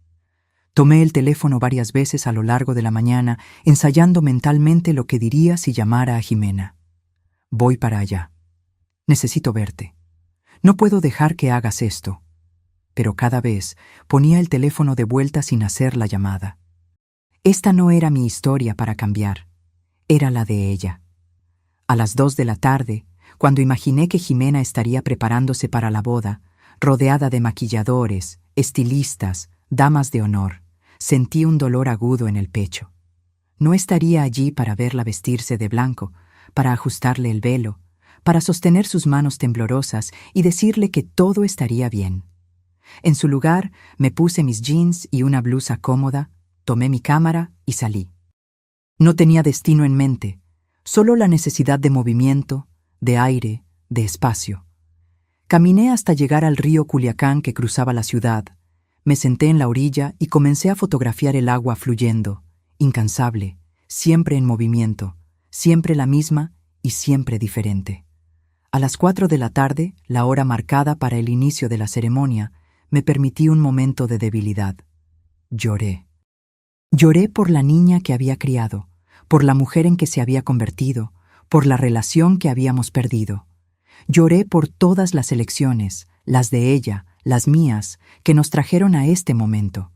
Tomé el teléfono varias veces a lo largo de la mañana, ensayando mentalmente lo que diría si llamara a Jimena. «Voy para allá. Necesito verte. No puedo dejar que hagas esto». Pero cada vez ponía el teléfono de vuelta sin hacer la llamada. Esta no era mi historia para cambiar, era la de ella. A las 2 de la tarde, cuando imaginé que Jimena estaría preparándose para la boda, rodeada de maquilladores, estilistas, damas de honor, sentí un dolor agudo en el pecho. No estaría allí para verla vestirse de blanco, para ajustarle el velo, para sostener sus manos temblorosas y decirle que todo estaría bien. En su lugar, me puse mis jeans y una blusa cómoda, tomé mi cámara y salí. No tenía destino en mente, solo la necesidad de movimiento, de aire, de espacio. Caminé hasta llegar al río Culiacán que cruzaba la ciudad. Me senté en la orilla y comencé a fotografiar el agua fluyendo, incansable, siempre en movimiento, siempre la misma y siempre diferente. A las 4 de la tarde, la hora marcada para el inicio de la ceremonia, me permití un momento de debilidad. Lloré. Lloré por la niña que había criado, por la mujer en que se había convertido, por la relación que habíamos perdido. Lloré por todas las elecciones, las de ella, las mías, que nos trajeron a este momento.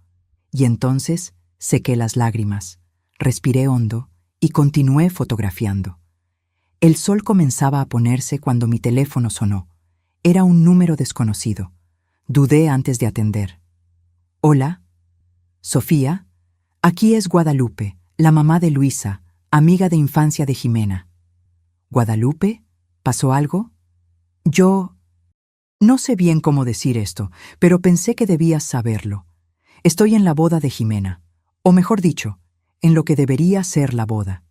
Y entonces sequé las lágrimas, respiré hondo y continué fotografiando. El sol comenzaba a ponerse cuando mi teléfono sonó. Era un número desconocido. Dudé antes de atender. «Hola, Sofía, aquí es Guadalupe, la mamá de Luisa, amiga de infancia de Jimena». «¿Guadalupe? ¿Pasó algo?» Yo no sé bien cómo decir esto, pero pensé que debías saberlo. Estoy en la boda de Jimena, o mejor dicho, en lo que debería ser la boda.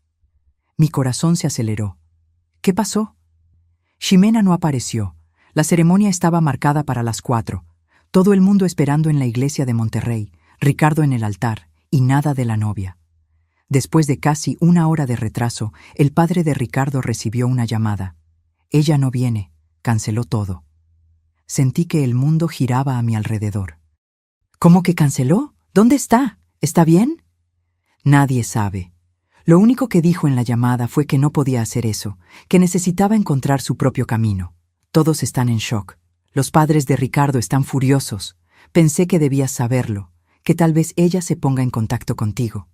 Mi corazón se aceleró. ¿Qué pasó? Jimena no apareció. La ceremonia estaba marcada para las 4. Todo el mundo esperando en la iglesia de Monterrey, Ricardo en el altar, y nada de la novia. Después de casi 1 hora de retraso, el padre de Ricardo recibió una llamada. «Ella no viene», canceló todo. Sentí que el mundo giraba a mi alrededor. «¿Cómo que canceló? ¿Dónde está? ¿Está bien?» Nadie sabe. Lo único que dijo en la llamada fue que no podía hacer eso, que necesitaba encontrar su propio camino. Todos están en shock. Los padres de Ricardo están furiosos. Pensé que debías saberlo, que tal vez ella se ponga en contacto contigo.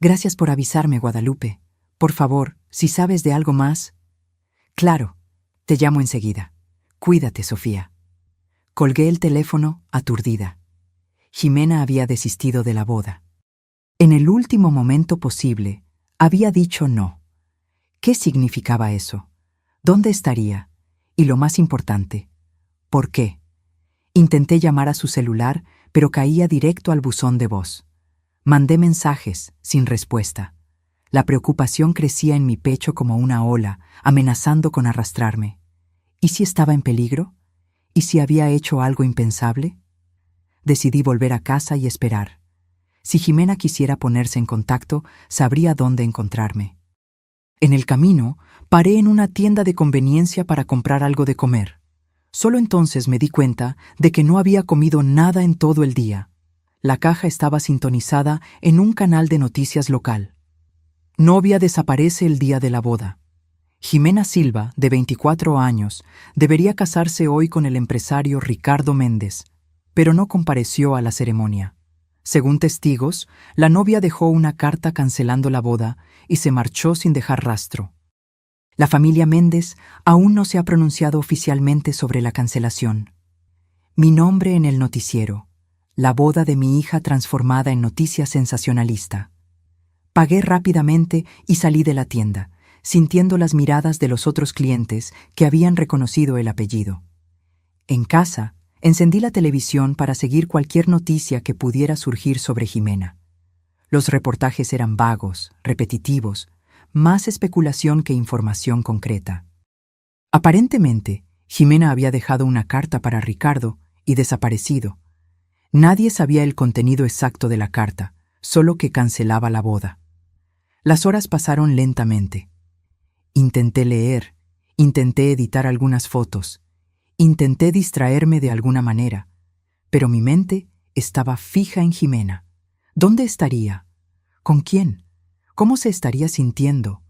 Gracias por avisarme, Guadalupe. Por favor, si sabes de algo más... Claro, te llamo enseguida. Cuídate, Sofía. Colgué el teléfono, aturdida. Jimena había desistido de la boda. En el último momento posible, había dicho no. ¿Qué significaba eso? ¿Dónde estaría? Y lo más importante, ¿por qué? Intenté llamar a su celular, pero caía directo al buzón de voz. Mandé mensajes, sin respuesta. La preocupación crecía en mi pecho como una ola, amenazando con arrastrarme. ¿Y si estaba en peligro? ¿Y si había hecho algo impensable? Decidí volver a casa y esperar. Si Jimena quisiera ponerse en contacto, sabría dónde encontrarme. En el camino, paré en una tienda de conveniencia para comprar algo de comer. Solo entonces me di cuenta de que no había comido nada en todo el día. La caja estaba sintonizada en un canal de noticias local. Novia desaparece el día de la boda. Jimena Silva, de 24 años, debería casarse hoy con el empresario Ricardo Méndez, pero no compareció a la ceremonia. Según testigos, la novia dejó una carta cancelando la boda y se marchó sin dejar rastro. La familia Méndez aún no se ha pronunciado oficialmente sobre la cancelación. Mi nombre en el noticiero, la boda de mi hija transformada en noticia sensacionalista. Pagué rápidamente y salí de la tienda, sintiendo las miradas de los otros clientes que habían reconocido el apellido. En casa, encendí la televisión para seguir cualquier noticia que pudiera surgir sobre Jimena. Los reportajes eran vagos, repetitivos, más especulación que información concreta. Aparentemente, Jimena había dejado una carta para Ricardo y desaparecido. Nadie sabía el contenido exacto de la carta, solo que cancelaba la boda. Las horas pasaron lentamente. Intenté leer, intenté editar algunas fotos, intenté distraerme de alguna manera, pero mi mente estaba fija en Jimena. ¿Dónde estaría? ¿Con quién? ¿Cómo se estaría sintiendo?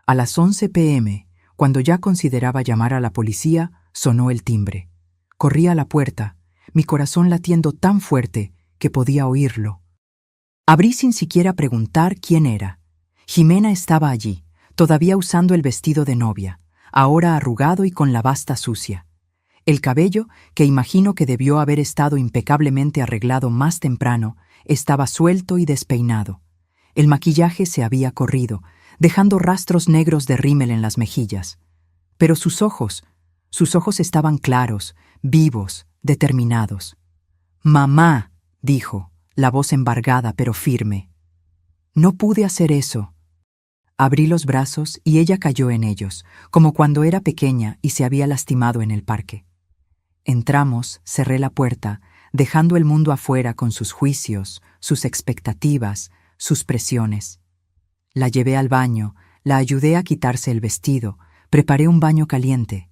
A las 11 p.m., cuando ya consideraba llamar a la policía, sonó el timbre. Corrí a la puerta, mi corazón latiendo tan fuerte que podía oírlo. Abrí sin siquiera preguntar quién era. Jimena estaba allí, todavía usando el vestido de novia, ahora arrugado y con la basta sucia. El cabello, que imagino que debió haber estado impecablemente arreglado más temprano, estaba suelto y despeinado. El maquillaje se había corrido, dejando rastros negros de rímel en las mejillas. Pero sus ojos estaban claros, vivos, determinados. «Mamá», dijo, la voz embargada pero firme. No pude hacer eso. Abrí los brazos y ella cayó en ellos, como cuando era pequeña y se había lastimado en el parque. Entramos, cerré la puerta, dejando el mundo afuera con sus juicios, sus expectativas, sus presiones. La llevé al baño, la ayudé a quitarse el vestido, preparé un baño caliente.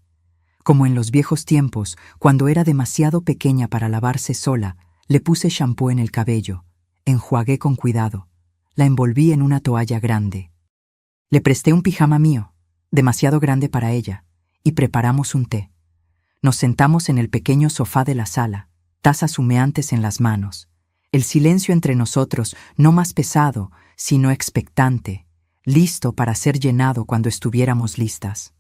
Como en los viejos tiempos, cuando era demasiado pequeña para lavarse sola, le puse champú en el cabello, enjuagué con cuidado, la envolví en una toalla grande. Le presté un pijama mío, demasiado grande para ella, y preparamos un té. Nos sentamos en el pequeño sofá de la sala, tazas humeantes en las manos. El silencio entre nosotros, no más pesado, sino expectante, listo para ser llenado cuando estuviéramos listas.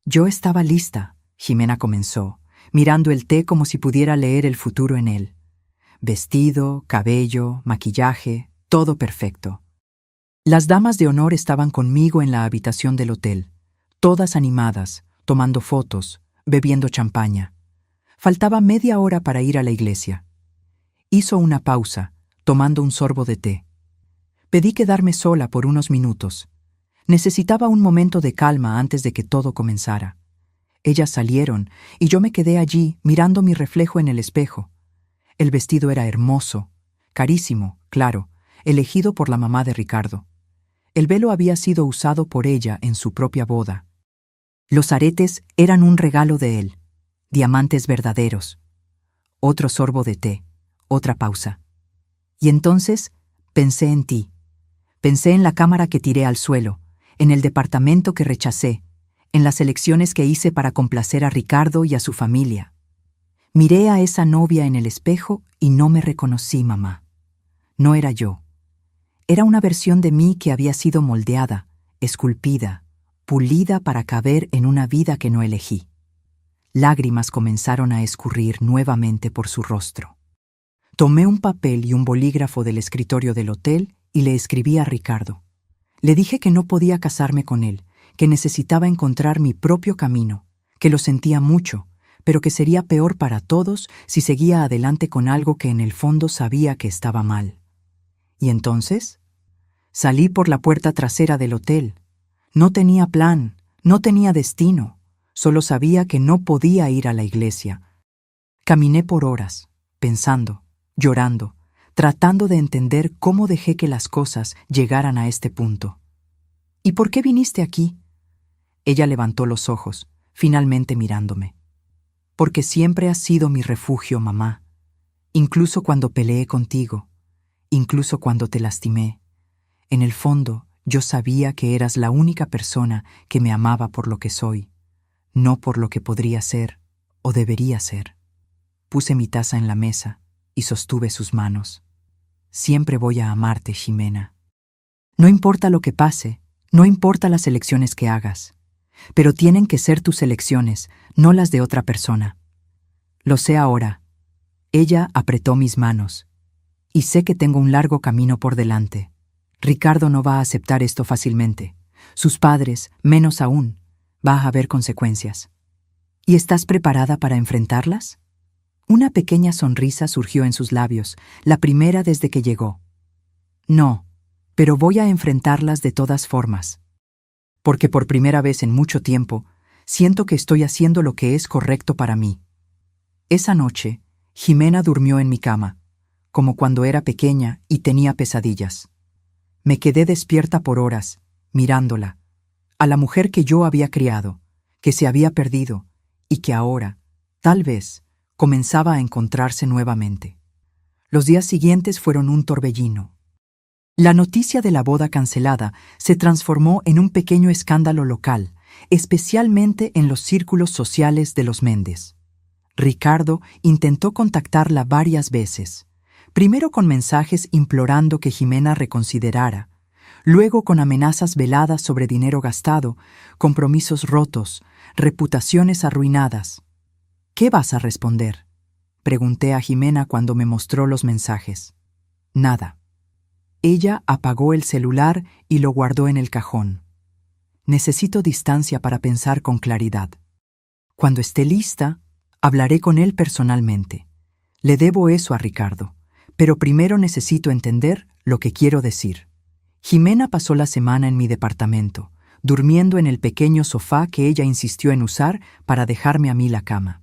Yo estaba lista, Jimena comenzó, mirando el té como si pudiera leer el futuro en él. Vestido, cabello, maquillaje, todo perfecto. Las damas de honor estaban conmigo en la habitación del hotel, todas animadas, tomando fotos, bebiendo champaña. Faltaba media hora para ir a la iglesia. Hizo una pausa, tomando un sorbo de té. Pedí quedarme sola por unos minutos. Necesitaba un momento de calma antes de que todo comenzara. Ellas salieron y yo me quedé allí mirando mi reflejo en el espejo. El vestido era hermoso, carísimo, claro, elegido por la mamá de Ricardo. El velo había sido usado por ella en su propia boda. Los aretes eran un regalo de él, diamantes verdaderos. Otro sorbo de té, otra pausa. Y entonces pensé en ti. Pensé en la cámara que tiré al suelo, en el departamento que rechacé, en las elecciones que hice para complacer a Ricardo y a su familia. Miré a esa novia en el espejo y no me reconocí, mamá. No era yo. Era una versión de mí que había sido moldeada, esculpida, pulida para caber en una vida que no elegí. Lágrimas comenzaron a escurrir nuevamente por su rostro. Tomé un papel y un bolígrafo del escritorio del hotel y le escribí a Ricardo. Le dije que no podía casarme con él, que necesitaba encontrar mi propio camino, que lo sentía mucho, pero que sería peor para todos si seguía adelante con algo que en el fondo sabía que estaba mal. ¿Y entonces? Salí por la puerta trasera del hotel. No tenía plan, no tenía destino, solo sabía que no podía ir a la iglesia. Caminé por horas, pensando, llorando, tratando de entender cómo dejé que las cosas llegaran a este punto. ¿Y por qué viniste aquí? Ella levantó los ojos, finalmente mirándome. Porque siempre has sido mi refugio, mamá. Incluso cuando peleé contigo, incluso cuando te lastimé. En el fondo, yo sabía que eras la única persona que me amaba por lo que soy, no por lo que podría ser o debería ser. Puse mi taza en la mesa y sostuve sus manos. Siempre voy a amarte, Ximena. No importa lo que pase, no importa las elecciones que hagas, pero tienen que ser tus elecciones, no las de otra persona. Lo sé ahora. Ella apretó mis manos. Y sé que tengo un largo camino por delante. Ricardo no va a aceptar esto fácilmente. Sus padres, menos aún. Va a haber consecuencias. ¿Y estás preparada para enfrentarlas? Una pequeña sonrisa surgió en sus labios, la primera desde que llegó. No, pero voy a enfrentarlas de todas formas. Porque por primera vez en mucho tiempo, siento que estoy haciendo lo que es correcto para mí. Esa noche, Ximena durmió en mi cama, como cuando era pequeña y tenía pesadillas. Me quedé despierta por horas, mirándola, a la mujer que yo había criado, que se había perdido y que ahora, tal vez, comenzaba a encontrarse nuevamente. Los días siguientes fueron un torbellino. La noticia de la boda cancelada se transformó en un pequeño escándalo local, especialmente en los círculos sociales de los Méndez. Ricardo intentó contactarla varias veces, primero con mensajes implorando que Ximena reconsiderara, luego con amenazas veladas sobre dinero gastado, compromisos rotos, reputaciones arruinadas. ¿Qué vas a responder?, pregunté a Ximena cuando me mostró los mensajes. Nada. Ella apagó el celular y lo guardó en el cajón. Necesito distancia para pensar con claridad. Cuando esté lista, hablaré con él personalmente. Le debo eso a Ricardo, pero primero necesito entender lo que quiero decir. Ximena pasó la semana en mi departamento, durmiendo en el pequeño sofá que ella insistió en usar para dejarme a mí la cama.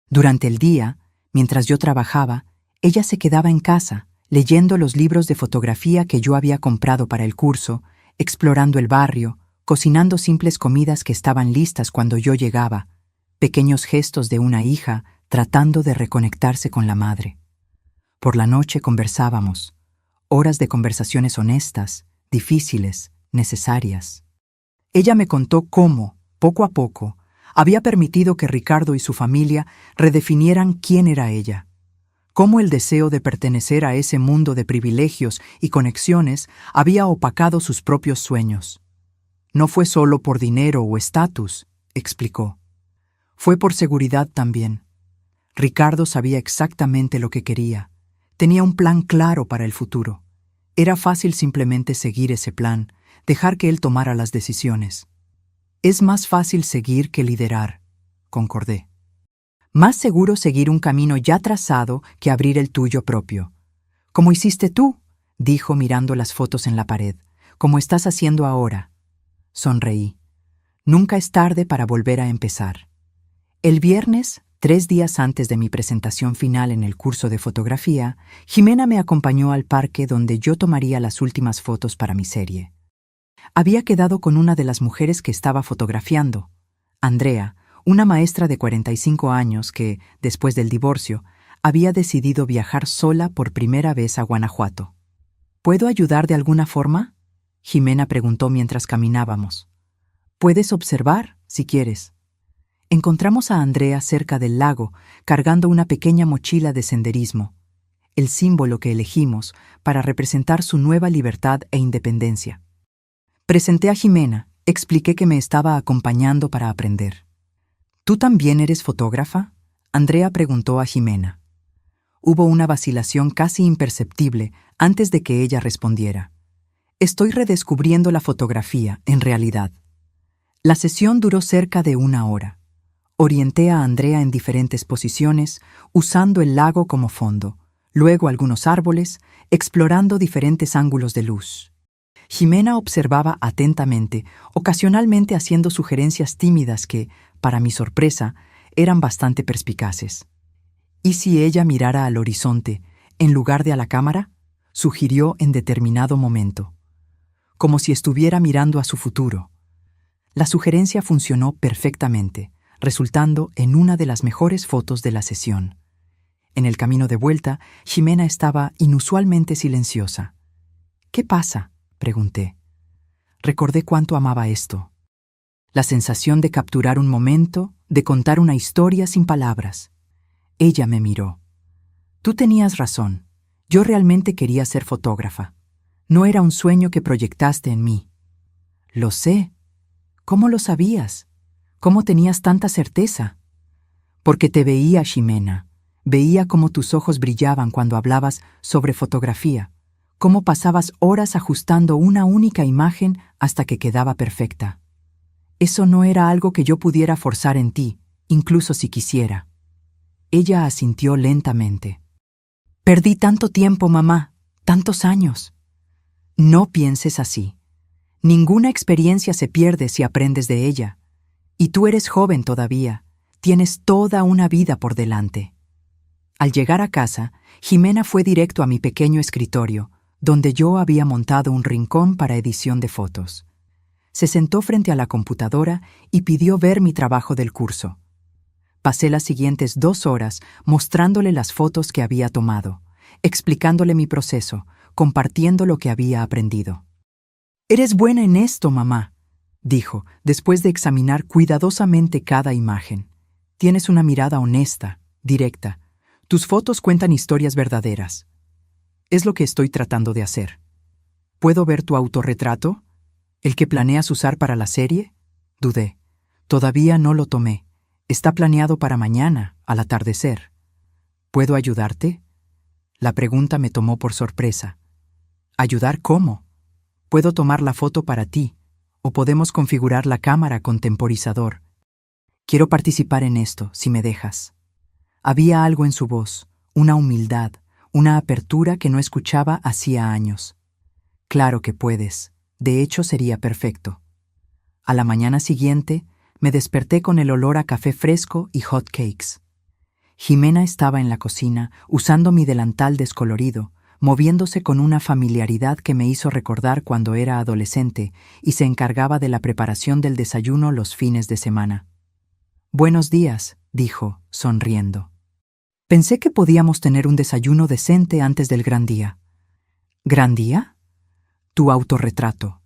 Durante el día, mientras yo trabajaba, ella se quedaba en casa, leyendo los libros de fotografía que yo había comprado para el curso, explorando el barrio, cocinando simples comidas que estaban listas cuando yo llegaba, pequeños gestos de una hija tratando de reconectarse con la madre. Por la noche conversábamos, horas de conversaciones honestas, difíciles, necesarias. Ella me contó cómo, poco a poco, había permitido que Ricardo y su familia redefinieran quién era ella, Cómo el deseo de pertenecer a ese mundo de privilegios y conexiones había opacado sus propios sueños. No fue solo por dinero o estatus, explicó. Fue por seguridad también. Ricardo sabía exactamente lo que quería. Tenía un plan claro para el futuro. Era fácil simplemente seguir ese plan, dejar que él tomara las decisiones. Es más fácil seguir que liderar, concordé. Más seguro seguir un camino ya trazado que abrir el tuyo propio. Como hiciste tú, dijo mirando las fotos en la pared, como estás haciendo ahora. Sonreí. Nunca es tarde para volver a empezar. El viernes, 3 días antes de mi presentación final en el curso de fotografía, Jimena me acompañó al parque donde yo tomaría las últimas fotos para mi serie. Había quedado con una de las mujeres que estaba fotografiando, Andrea, una maestra de 45 años que, después del divorcio, había decidido viajar sola por primera vez a Guanajuato. ¿Puedo ayudar de alguna forma?, Jimena preguntó mientras caminábamos. Puedes observar, si quieres. Encontramos a Andrea cerca del lago, cargando una pequeña mochila de senderismo, el símbolo que elegimos para representar su nueva libertad e independencia. Presenté a Jimena, expliqué que me estaba acompañando para aprender. ¿Tú también eres fotógrafa?, Andrea preguntó a Jimena. Hubo una vacilación casi imperceptible antes de que ella respondiera. Estoy redescubriendo la fotografía, en realidad. La sesión duró cerca de 1 hora. Orienté a Andrea en diferentes posiciones, usando el lago como fondo, luego algunos árboles, explorando diferentes ángulos de luz. Jimena observaba atentamente, ocasionalmente haciendo sugerencias tímidas que, para mi sorpresa, eran bastante perspicaces. ¿Y si ella mirara al horizonte, en lugar de a la cámara?, sugirió en determinado momento. Como si estuviera mirando a su futuro. La sugerencia funcionó perfectamente, resultando en una de las mejores fotos de la sesión. En el camino de vuelta, Jimena estaba inusualmente silenciosa. ¿Qué pasa?, pregunté. Recordé cuánto amaba esto. La sensación de capturar un momento, de contar una historia sin palabras. Ella me miró. Tú tenías razón. Yo realmente quería ser fotógrafa. No era un sueño que proyectaste en mí. Lo sé. ¿Cómo lo sabías? ¿Cómo tenías tanta certeza? Porque te veía, Ximena. Veía cómo tus ojos brillaban cuando hablabas sobre fotografía, cómo pasabas horas ajustando una única imagen hasta que quedaba perfecta. Eso no era algo que yo pudiera forzar en ti, incluso si quisiera. Ella asintió lentamente. Perdí tanto tiempo, mamá, tantos años. No pienses así. Ninguna experiencia se pierde si aprendes de ella. Y tú eres joven todavía. Tienes toda una vida por delante. Al llegar a casa, Jimena fue directo a mi pequeño escritorio, donde yo había montado un rincón para edición de fotos. Se sentó frente a la computadora y pidió ver mi trabajo del curso. Pasé las siguientes 2 horas mostrándole las fotos que había tomado, explicándole mi proceso, compartiendo lo que había aprendido. «Eres buena en esto, mamá», dijo, después de examinar cuidadosamente cada imagen. «Tienes una mirada honesta, directa. Tus fotos cuentan historias verdaderas. Es lo que estoy tratando de hacer. ¿Puedo ver tu autorretrato? ¿El que planeas usar para la serie?», dudé. Todavía no lo tomé. Está planeado para mañana, al atardecer. ¿Puedo ayudarte? La pregunta me tomó por sorpresa. ¿Ayudar cómo? Puedo tomar la foto para ti, o podemos configurar la cámara con temporizador. Quiero participar en esto, si me dejas. Había algo en su voz, una humildad, una apertura que no escuchaba hacía años. Claro que puedes. De hecho, sería perfecto. A la mañana siguiente, me desperté con el olor a café fresco y hot cakes. Jimena estaba en la cocina, usando mi delantal descolorido, moviéndose con una familiaridad que me hizo recordar cuando era adolescente y se encargaba de la preparación del desayuno los fines de semana. «Buenos días», dijo, sonriendo. Pensé que podíamos tener un desayuno decente antes del gran día. ¿Gran día? Tu autorretrato.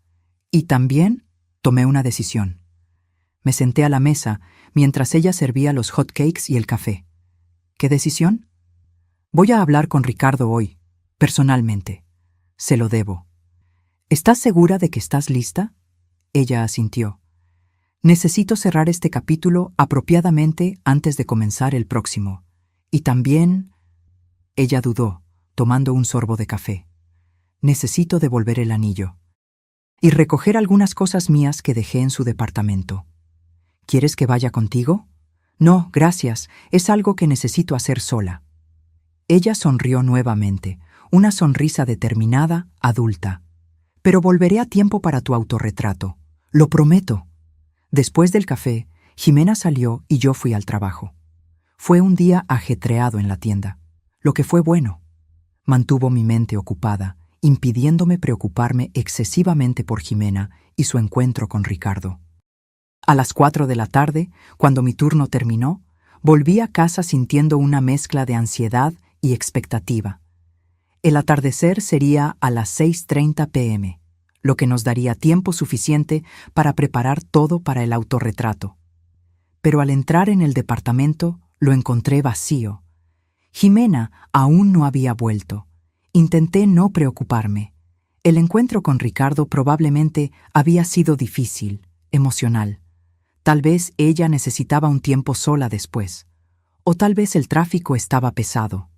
Y también tomé una decisión. Me senté a la mesa mientras ella servía los hot cakes y el café. ¿Qué decisión? Voy a hablar con Ricardo hoy, personalmente. Se lo debo. ¿Estás segura de que estás lista? Ella asintió. Necesito cerrar este capítulo apropiadamente antes de comenzar el próximo. Y también... Ella dudó, tomando un sorbo de café. Necesito devolver el anillo. Y recoger algunas cosas mías que dejé en su departamento. ¿Quieres que vaya contigo? No, gracias. Es algo que necesito hacer sola. Ella sonrió nuevamente, una sonrisa determinada, adulta. Pero volveré a tiempo para tu autorretrato. Lo prometo. Después del café, Jimena salió y yo fui al trabajo. Fue un día ajetreado en la tienda, lo que fue bueno. Mantuvo mi mente ocupada, impidiéndome preocuparme excesivamente por Jimena y su encuentro con Ricardo. A las 4 de la tarde, cuando mi turno terminó, volví a casa sintiendo una mezcla de ansiedad y expectativa. El atardecer sería a las 6:30 p.m., lo que nos daría tiempo suficiente para preparar todo para el autorretrato. Pero al entrar en el departamento, lo encontré vacío. Jimena aún no había vuelto. Intenté no preocuparme. El encuentro con Ricardo probablemente había sido difícil, emocional. Tal vez ella necesitaba un tiempo sola después. O tal vez el tráfico estaba pesado.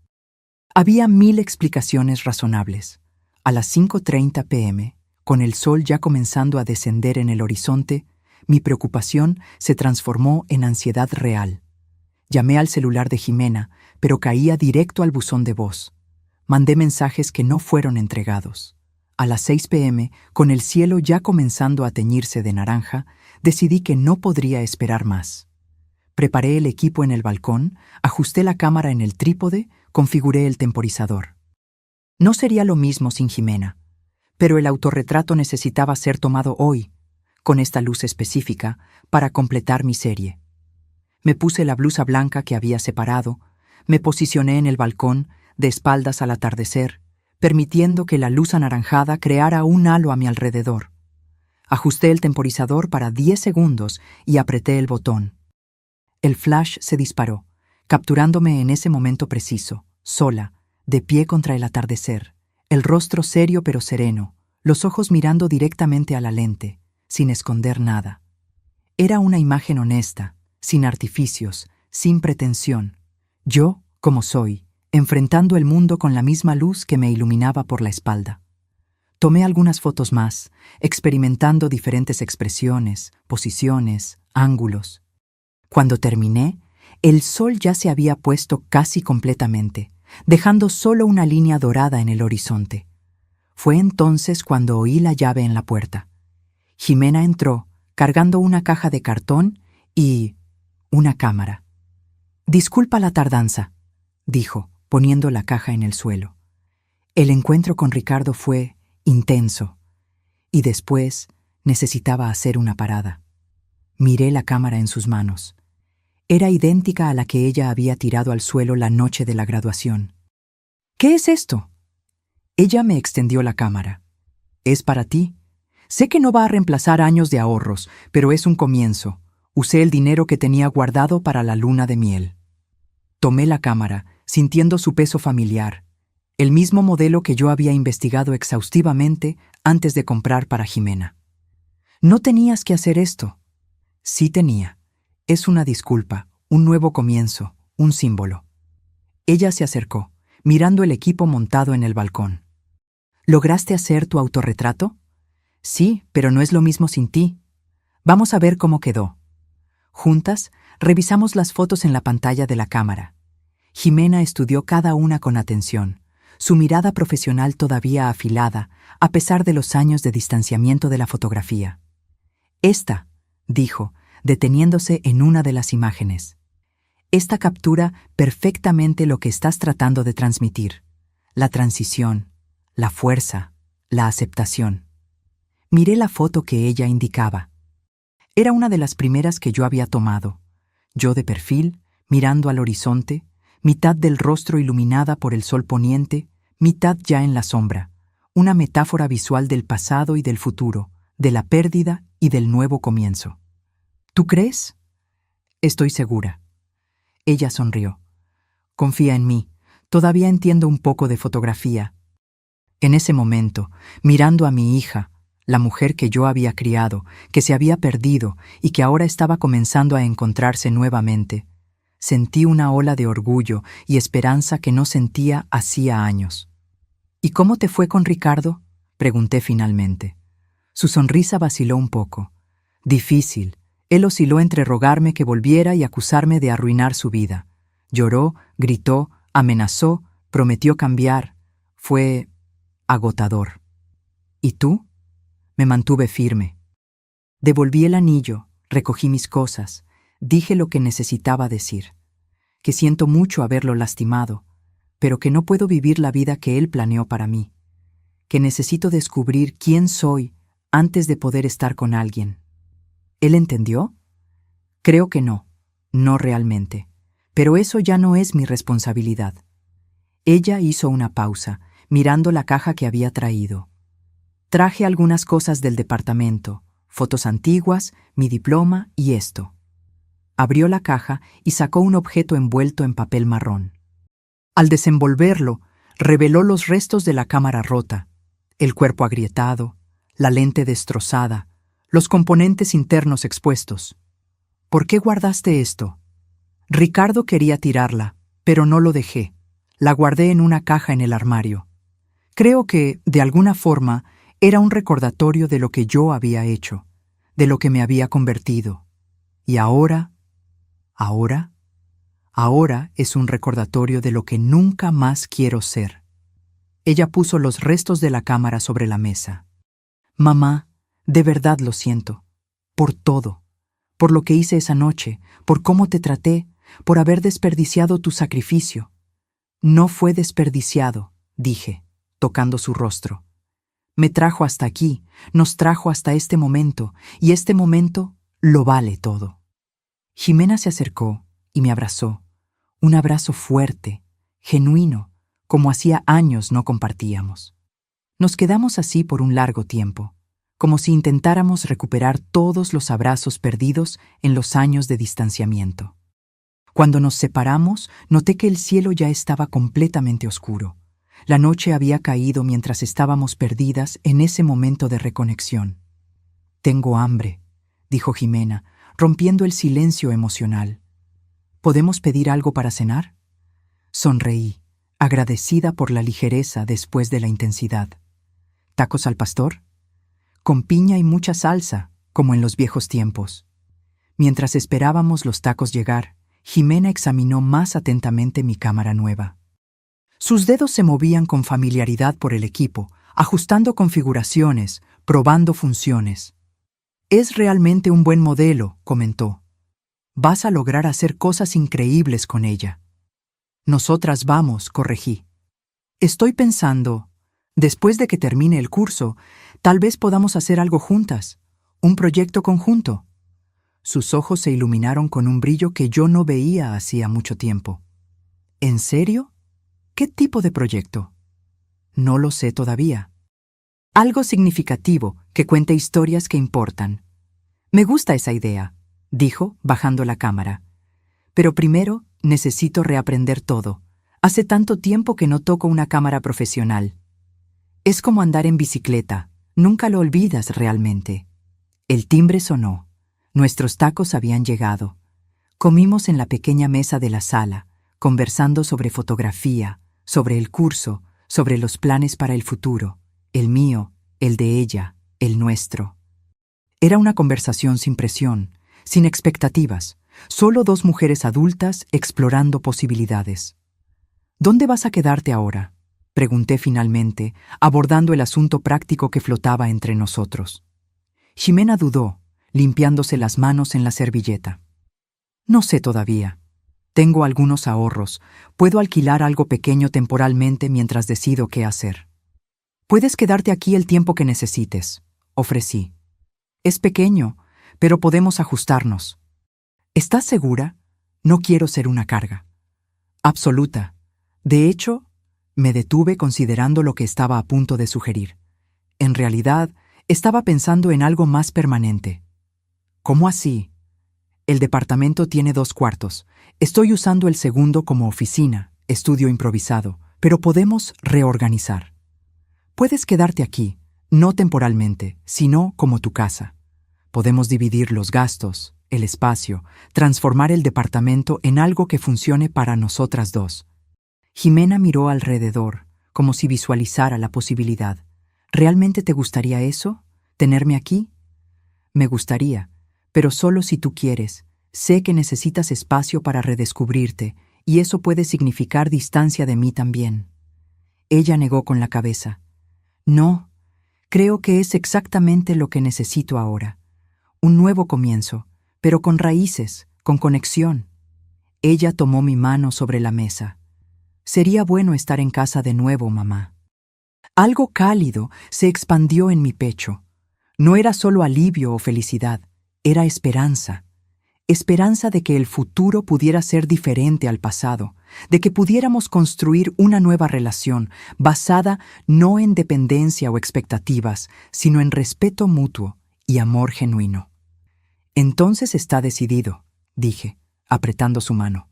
Había 1000 explicaciones razonables. A las 5:30 p.m., con el sol ya comenzando a descender en el horizonte, mi preocupación se transformó en ansiedad real. Llamé al celular de Jimena, pero caía directo al buzón de voz. Mandé mensajes que no fueron entregados. A las 6 p.m., con el cielo ya comenzando a teñirse de naranja, decidí que no podría esperar más. Preparé el equipo en el balcón, ajusté la cámara en el trípode, configuré el temporizador. No sería lo mismo sin Jimena, pero el autorretrato necesitaba ser tomado hoy, con esta luz específica, para completar mi serie. Me puse la blusa blanca que había separado, me posicioné en el balcón, de espaldas al atardecer, permitiendo que la luz anaranjada creara un halo a mi alrededor. Ajusté el temporizador para 10 segundos y apreté el botón. El flash se disparó, capturándome en ese momento preciso, sola, de pie contra el atardecer, el rostro serio pero sereno, los ojos mirando directamente a la lente, sin esconder nada. Era una imagen honesta, sin artificios, sin pretensión. Yo, como soy, enfrentando el mundo con la misma luz que me iluminaba por la espalda. Tomé algunas fotos más, experimentando diferentes expresiones, posiciones, ángulos. Cuando terminé, el sol ya se había puesto casi completamente, dejando solo una línea dorada en el horizonte. Fue entonces cuando oí la llave en la puerta. Jimena entró, cargando una caja de cartón y una cámara. «Disculpa la tardanza», dijo, poniendo la caja en el suelo. El encuentro con Ricardo fue intenso, y después necesitaba hacer una parada. Miré la cámara en sus manos. Era idéntica a la que ella había tirado al suelo la noche de la graduación. «¿Qué es esto?» Ella me extendió la cámara. «Es para ti. Sé que no va a reemplazar años de ahorros, pero es un comienzo. Usé el dinero que tenía guardado para la luna de miel». Tomé la cámara, sintiendo su peso familiar, el mismo modelo que yo había investigado exhaustivamente antes de comprar para Jimena. «No tenías que hacer esto». Sí tenía. Es una disculpa, un nuevo comienzo, un símbolo. Ella se acercó, mirando el equipo montado en el balcón. «¿Lograste hacer tu autorretrato?» «Sí, pero no es lo mismo sin ti. Vamos a ver cómo quedó». Juntas, revisamos las fotos en la pantalla de la cámara. Jimena estudió cada una con atención, su mirada profesional todavía afilada, a pesar de los años de distanciamiento de la fotografía. «Esta», dijo, deteniéndose en una de las imágenes. «Esta captura perfectamente lo que estás tratando de transmitir. La transición, la fuerza, la aceptación». Miré la foto que ella indicaba. Era una de las primeras que yo había tomado. Yo de perfil, mirando al horizonte, mitad del rostro iluminada por el sol poniente, mitad ya en la sombra. Una metáfora visual del pasado y del futuro, de la pérdida y del nuevo comienzo. «¿Tú crees?» «Estoy segura». Ella sonrió. «Confía en mí. Todavía entiendo un poco de fotografía. En ese momento, mirando a mi hija, la mujer que yo había criado, que se había perdido y que ahora estaba comenzando a encontrarse nuevamente, sentí una ola de orgullo y esperanza que no sentía hacía años. ¿Y cómo te fue con Ricardo?, pregunté finalmente. Su sonrisa vaciló un poco. Difícil. Él osciló entre rogarme que volviera y acusarme de arruinar su vida. Lloró, gritó, amenazó, prometió cambiar. Fue agotador. ¿Y tú? Me mantuve firme. Devolví el anillo, recogí mis cosas, dije lo que necesitaba decir, que siento mucho haberlo lastimado, pero que no puedo vivir la vida que él planeó para mí, que necesito descubrir quién soy antes de poder estar con alguien. ¿Él entendió? Creo que no, no realmente, pero eso ya no es mi responsabilidad. Ella hizo una pausa, mirando la caja que había traído. Traje algunas cosas del departamento, fotos antiguas, mi diploma y esto. Abrió la caja y sacó un objeto envuelto en papel marrón. Al desenvolverlo, reveló los restos de la cámara rota, el cuerpo agrietado, la lente destrozada, los componentes internos expuestos. ¿Por qué guardaste esto? Ricardo quería tirarla, pero no lo dejé. La guardé en una caja en el armario. Creo que, de alguna forma, era un recordatorio de lo que yo había hecho, de lo que me había convertido. Y ahora es un recordatorio de lo que nunca más quiero ser. Ella puso los restos de la cámara sobre la mesa. Mamá, de verdad lo siento. Por todo. Por lo que hice esa noche, por cómo te traté, por haber desperdiciado tu sacrificio. No fue desperdiciado, dije, tocando su rostro. Me trajo hasta aquí, nos trajo hasta este momento, y este momento lo vale todo. Ximena se acercó y me abrazó. Un abrazo fuerte, genuino, como hacía años no compartíamos. Nos quedamos así por un largo tiempo, como si intentáramos recuperar todos los abrazos perdidos en los años de distanciamiento. Cuando nos separamos, noté que el cielo ya estaba completamente oscuro. La noche había caído mientras estábamos perdidas en ese momento de reconexión. «Tengo hambre», dijo Ximena, rompiendo el silencio emocional. «¿Podemos pedir algo para cenar?» Sonreí, agradecida por la ligereza después de la intensidad. «¿Tacos al pastor?» «Con piña y mucha salsa, como en los viejos tiempos». Mientras esperábamos los tacos llegar, Ximena examinó más atentamente mi cámara nueva. Sus dedos se movían con familiaridad por el equipo, ajustando configuraciones, probando funciones. «Es realmente un buen modelo», comentó. «Vas a lograr hacer cosas increíbles con ella». «Nosotras vamos», corregí. «Estoy pensando, después de que termine el curso, tal vez podamos hacer algo juntas, un proyecto conjunto». Sus ojos se iluminaron con un brillo que yo no veía hacía mucho tiempo. «¿En serio? ¿Qué tipo de proyecto?» «No lo sé todavía». «Algo significativo, que cuente historias que importan». «Me gusta esa idea», dijo, bajando la cámara. «Pero primero necesito reaprender todo. Hace tanto tiempo que no toco una cámara profesional. Es como andar en bicicleta, nunca lo olvidas realmente». El timbre sonó. Nuestros tacos habían llegado. Comimos en la pequeña mesa de la sala, conversando sobre fotografía, sobre el curso, sobre los planes para el futuro, el mío, el de ella, el nuestro. Era una conversación sin presión, sin expectativas, solo dos mujeres adultas explorando posibilidades. «¿Dónde vas a quedarte ahora?», pregunté finalmente, abordando el asunto práctico que flotaba entre nosotros. Ximena dudó, limpiándose las manos en la servilleta. «No sé todavía. Tengo algunos ahorros. Puedo alquilar algo pequeño temporalmente mientras decido qué hacer». «Puedes quedarte aquí el tiempo que necesites», ofrecí. «Es pequeño, pero podemos ajustarnos». «¿Estás segura? No quiero ser una carga». «Absoluta. De hecho, me detuve considerando lo que estaba a punto de sugerir. En realidad, estaba pensando en algo más permanente». «¿Cómo así?» «El departamento tiene 2 cuartos. Estoy usando el segundo como oficina», estudio improvisado, pero podemos reorganizar. Puedes quedarte aquí, no temporalmente, sino como tu casa. Podemos dividir los gastos, el espacio, transformar el departamento en algo que funcione para nosotras dos. Jimena miró alrededor, como si visualizara la posibilidad. ¿Realmente te gustaría eso? ¿Tenerme aquí? Me gustaría, pero solo si tú quieres. Sé que necesitas espacio para redescubrirte, y eso puede significar distancia de mí también. Ella negó con la cabeza. No, creo que es exactamente lo que necesito ahora. Un nuevo comienzo, pero con raíces, con conexión. Ella tomó mi mano sobre la mesa. Sería bueno estar en casa de nuevo, mamá. Algo cálido se expandió en mi pecho. No era solo alivio o felicidad, era esperanza. Esperanza de que el futuro pudiera ser diferente al pasado, de que pudiéramos construir una nueva relación basada no en dependencia o expectativas, sino en respeto mutuo y amor genuino. Entonces está decidido, dije, apretando su mano.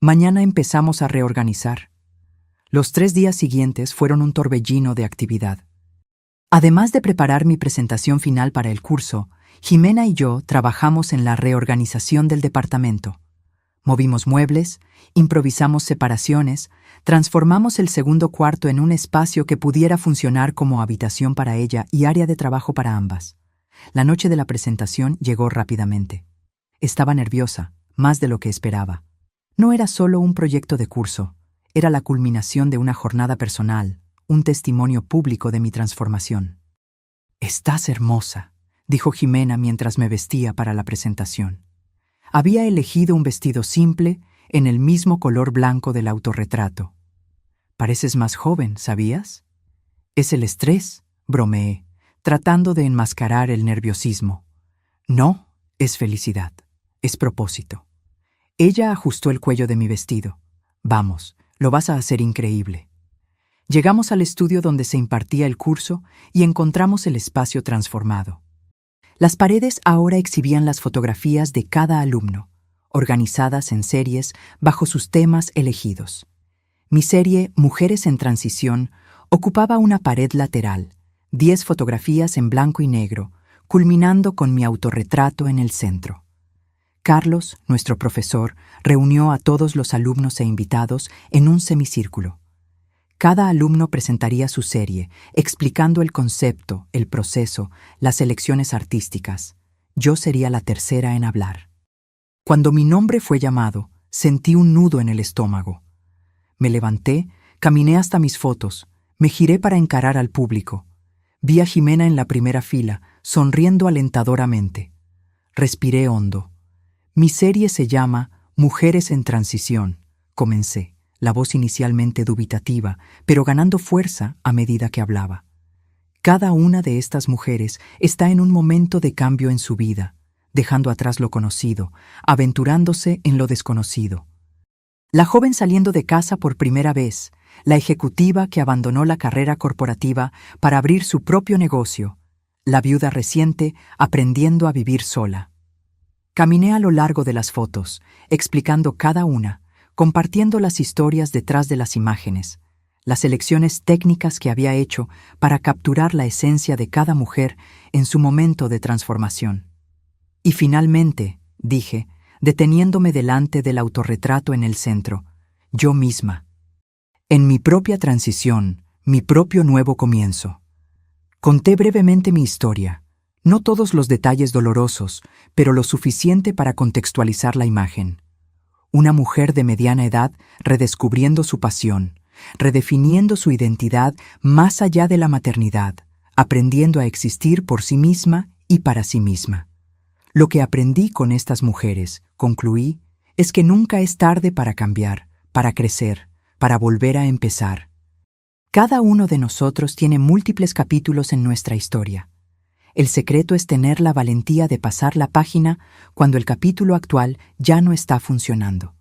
Mañana empezamos a reorganizar. Los 3 días siguientes fueron un torbellino de actividad. Además de preparar mi presentación final para el curso, Jimena y yo trabajamos en la reorganización del departamento. Movimos muebles, improvisamos separaciones, transformamos el segundo cuarto en un espacio que pudiera funcionar como habitación para ella y área de trabajo para ambas. La noche de la presentación llegó rápidamente. Estaba nerviosa, más de lo que esperaba. No era solo un proyecto de curso, era la culminación de una jornada personal, un testimonio público de mi transformación. «Estás hermosa», dijo Jimena mientras me vestía para la presentación. Había elegido un vestido simple, en el mismo color blanco del autorretrato. «Pareces más joven, ¿sabías?» «Es el estrés», bromeé, tratando de enmascarar el nerviosismo. «No, es felicidad, es propósito». Ella ajustó el cuello de mi vestido. «Vamos, lo vas a hacer increíble». Llegamos al estudio donde se impartía el curso y encontramos el espacio transformado. Las paredes ahora exhibían las fotografías de cada alumno, organizadas en series bajo sus temas elegidos. Mi serie Mujeres en Transición ocupaba una pared lateral, 10 fotografías en blanco y negro, culminando con mi autorretrato en el centro. Carlos, nuestro profesor, reunió a todos los alumnos e invitados en un semicírculo. Cada alumno presentaría su serie, explicando el concepto, el proceso, las elecciones artísticas. Yo sería la tercera en hablar. Cuando mi nombre fue llamado, sentí un nudo en el estómago. Me levanté, caminé hasta mis fotos, me giré para encarar al público. Vi a Jimena en la primera fila, sonriendo alentadoramente. Respiré hondo. Mi serie se llama Mujeres en Transición, comencé. La voz inicialmente dubitativa, pero ganando fuerza a medida que hablaba. Cada una de estas mujeres está en un momento de cambio en su vida, dejando atrás lo conocido, aventurándose en lo desconocido. La joven saliendo de casa por primera vez, la ejecutiva que abandonó la carrera corporativa para abrir su propio negocio, la viuda reciente aprendiendo a vivir sola. Caminé a lo largo de las fotos, explicando cada una, compartiendo las historias detrás de las imágenes, las elecciones técnicas que había hecho para capturar la esencia de cada mujer en su momento de transformación. Y finalmente, dije, deteniéndome delante del autorretrato en el centro, yo misma. En mi propia transición, mi propio nuevo comienzo. Conté brevemente mi historia, no todos los detalles dolorosos, pero lo suficiente para contextualizar la imagen. Una mujer de mediana edad redescubriendo su pasión, redefiniendo su identidad más allá de la maternidad, aprendiendo a existir por sí misma y para sí misma. Lo que aprendí con estas mujeres, concluí, es que nunca es tarde para cambiar, para crecer, para volver a empezar. Cada uno de nosotros tiene múltiples capítulos en nuestra historia. El secreto es tener la valentía de pasar la página cuando el capítulo actual ya no está funcionando.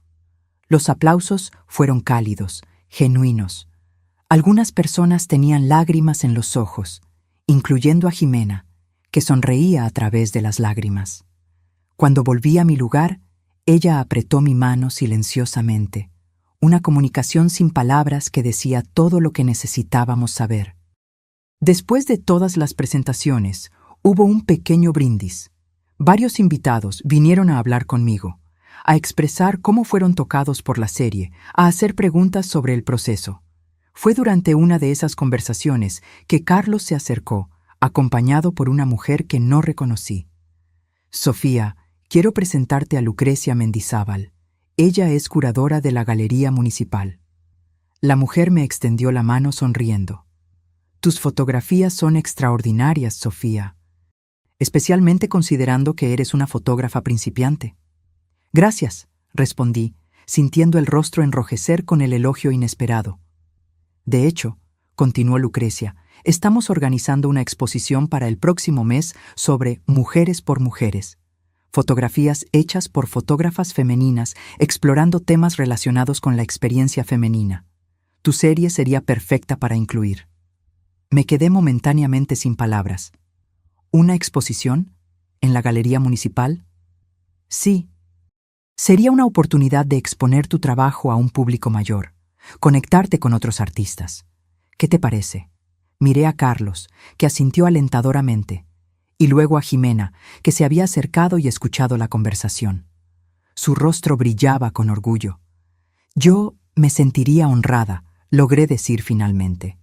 Los aplausos fueron cálidos, genuinos. Algunas personas tenían lágrimas en los ojos, incluyendo a Jimena, que sonreía a través de las lágrimas. Cuando volví a mi lugar, ella apretó mi mano silenciosamente, una comunicación sin palabras que decía todo lo que necesitábamos saber. Después de todas las presentaciones, hubo un pequeño brindis. Varios invitados vinieron a hablar conmigo, a expresar cómo fueron tocados por la serie, a hacer preguntas sobre el proceso. Fue durante una de esas conversaciones que Carlos se acercó, acompañado por una mujer que no reconocí. Sofía, quiero presentarte a Lucrecia Mendizábal. Ella es curadora de la Galería Municipal. La mujer me extendió la mano sonriendo. Tus fotografías son extraordinarias, Sofía, especialmente considerando que eres una fotógrafa principiante. Gracias, respondí, sintiendo el rostro enrojecer con el elogio inesperado. De hecho, continuó Lucrecia, estamos organizando una exposición para el próximo mes sobre Mujeres por Mujeres. Fotografías hechas por fotógrafas femeninas explorando temas relacionados con la experiencia femenina. Tu serie sería perfecta para incluir. Me quedé momentáneamente sin palabras. ¿Una exposición? ¿En la Galería Municipal? Sí. Sería una oportunidad de exponer tu trabajo a un público mayor, conectarte con otros artistas. ¿Qué te parece? Miré a Carlos, que asintió alentadoramente, y luego a Jimena, que se había acercado y escuchado la conversación. Su rostro brillaba con orgullo. Yo me sentiría honrada, logré decir finalmente.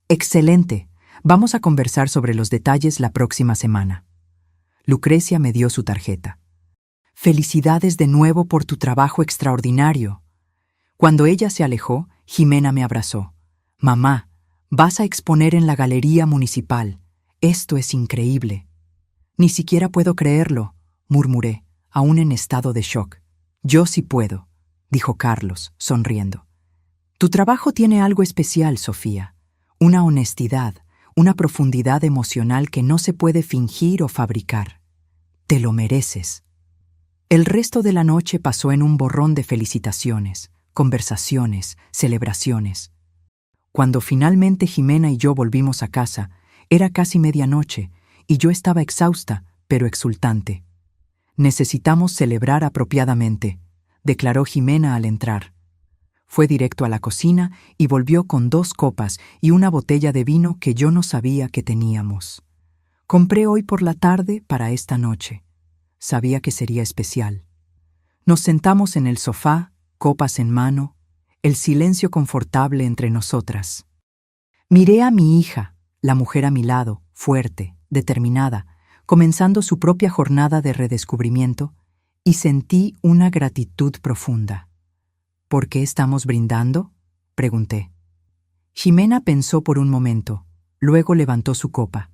Excelente. Vamos a conversar sobre los detalles la próxima semana. Lucrecia me dio su tarjeta. Felicidades de nuevo por tu trabajo extraordinario. Cuando ella se alejó, Jimena me abrazó. Mamá, vas a exponer en la Galería Municipal. Esto es increíble. Ni siquiera puedo creerlo, murmuré, aún en estado de shock. Yo sí puedo, dijo Carlos, sonriendo. Tu trabajo tiene algo especial, Sofía. Una honestidad, una profundidad emocional que no se puede fingir o fabricar. Te lo mereces. El resto de la noche pasó en un borrón de felicitaciones, conversaciones, celebraciones. Cuando finalmente Jimena y yo volvimos a casa, era casi medianoche y yo estaba exhausta, pero exultante. Necesitamos celebrar apropiadamente, declaró Jimena al entrar. Fue directo a la cocina y volvió con 2 copas y una botella de vino que yo no sabía que teníamos. Compré hoy por la tarde para esta noche. Sabía que sería especial. Nos sentamos en el sofá, copas en mano, el silencio confortable entre nosotras. Miré a mi hija, la mujer a mi lado, fuerte, determinada, comenzando su propia jornada de redescubrimiento, y sentí una gratitud profunda. ¿Por qué estamos brindando?, pregunté. Jimena pensó por un momento, luego levantó su copa.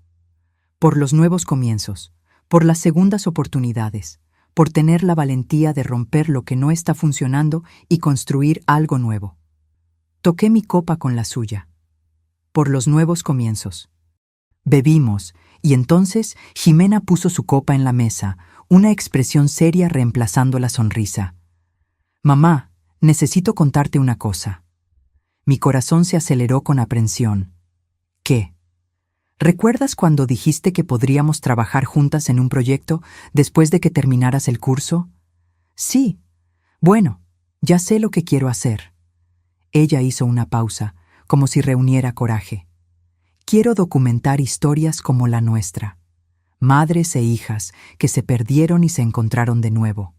Por los nuevos comienzos, por las segundas oportunidades, por tener la valentía de romper lo que no está funcionando y construir algo nuevo. Toqué mi copa con la suya. Por los nuevos comienzos. Bebimos, y entonces Jimena puso su copa en la mesa, una expresión seria reemplazando la sonrisa. Mamá, necesito contarte una cosa. Mi corazón se aceleró con aprensión. ¿Qué? ¿Recuerdas cuando dijiste que podríamos trabajar juntas en un proyecto después de que terminaras el curso? Sí. Bueno, ya sé lo que quiero hacer. Ella hizo una pausa, como si reuniera coraje. Quiero documentar historias como la nuestra. Madres e hijas que se perdieron y se encontraron de nuevo.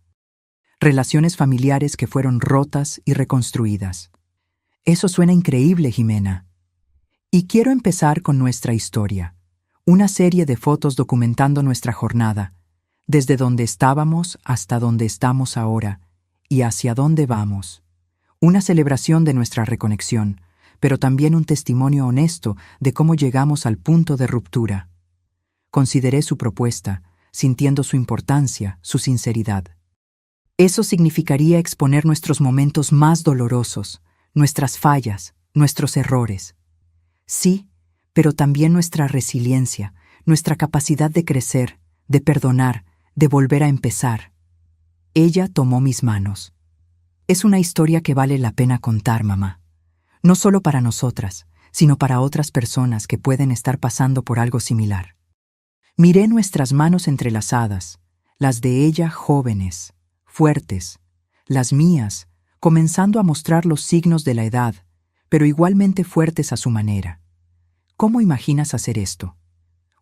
Relaciones familiares que fueron rotas y reconstruidas. Eso suena increíble, Jimena. Y quiero empezar con nuestra historia, una serie de fotos documentando nuestra jornada, desde donde estábamos hasta donde estamos ahora y hacia dónde vamos. Una celebración de nuestra reconexión, pero también un testimonio honesto de cómo llegamos al punto de ruptura. Consideré su propuesta, sintiendo su importancia, su sinceridad. Eso significaría exponer nuestros momentos más dolorosos, nuestras fallas, nuestros errores. Sí, pero también nuestra resiliencia, nuestra capacidad de crecer, de perdonar, de volver a empezar. Ella tomó mis manos. Es una historia que vale la pena contar, mamá. No solo para nosotras, sino para otras personas que pueden estar pasando por algo similar. Miré nuestras manos entrelazadas, las de ella jóvenes, fuertes, las mías, comenzando a mostrar los signos de la edad, pero igualmente fuertes a su manera. ¿Cómo imaginas hacer esto?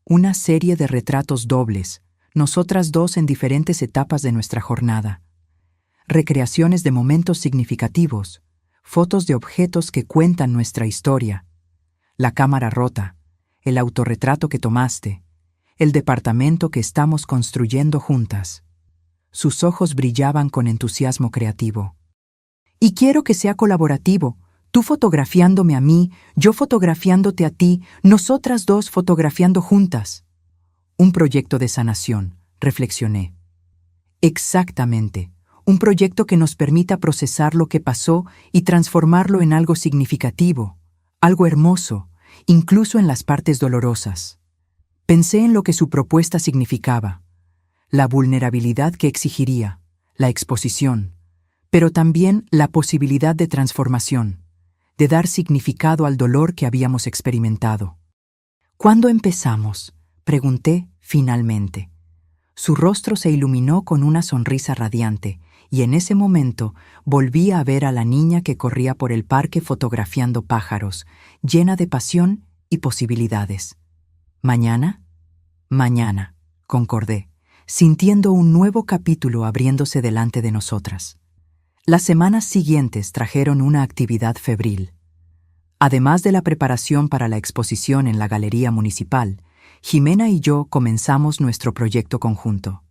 Una serie de retratos dobles, nosotras dos en diferentes etapas de nuestra jornada. Recreaciones de momentos significativos, fotos de objetos que cuentan nuestra historia. La cámara rota, el autorretrato que tomaste, el departamento que estamos construyendo juntas. Sus ojos brillaban con entusiasmo creativo. Y quiero que sea colaborativo, tú fotografiándome a mí, yo fotografiándote a ti, nosotras dos fotografiando juntas. Un proyecto de sanación, reflexioné. Exactamente, un proyecto que nos permita procesar lo que pasó y transformarlo en algo significativo, algo hermoso, incluso en las partes dolorosas. Pensé en lo que su propuesta significaba, la vulnerabilidad que exigiría, la exposición, pero también la posibilidad de transformación, de dar significado al dolor que habíamos experimentado. ¿Cuándo empezamos?, pregunté finalmente. Su rostro se iluminó con una sonrisa radiante, y en ese momento volví a ver a la niña que corría por el parque fotografiando pájaros, llena de pasión y posibilidades. ¿Mañana? Mañana, concordé, sintiendo un nuevo capítulo abriéndose delante de nosotras. Las semanas siguientes trajeron una actividad febril. Además de la preparación para la exposición en la Galería Municipal, Jimena y yo comenzamos nuestro proyecto conjunto.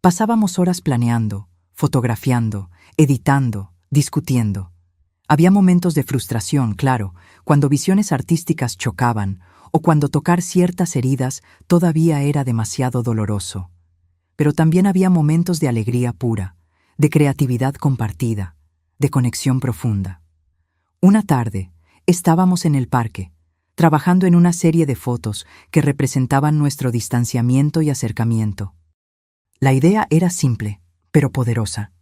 Pasábamos horas planeando, fotografiando, editando, discutiendo. Había momentos de frustración, claro, cuando visiones artísticas chocaban o cuando tocar ciertas heridas todavía era demasiado doloroso. Pero también había momentos de alegría pura, de creatividad compartida, de conexión profunda. Una tarde, estábamos en el parque, trabajando en una serie de fotos que representaban nuestro distanciamiento y acercamiento. La idea era simple, pero poderosa.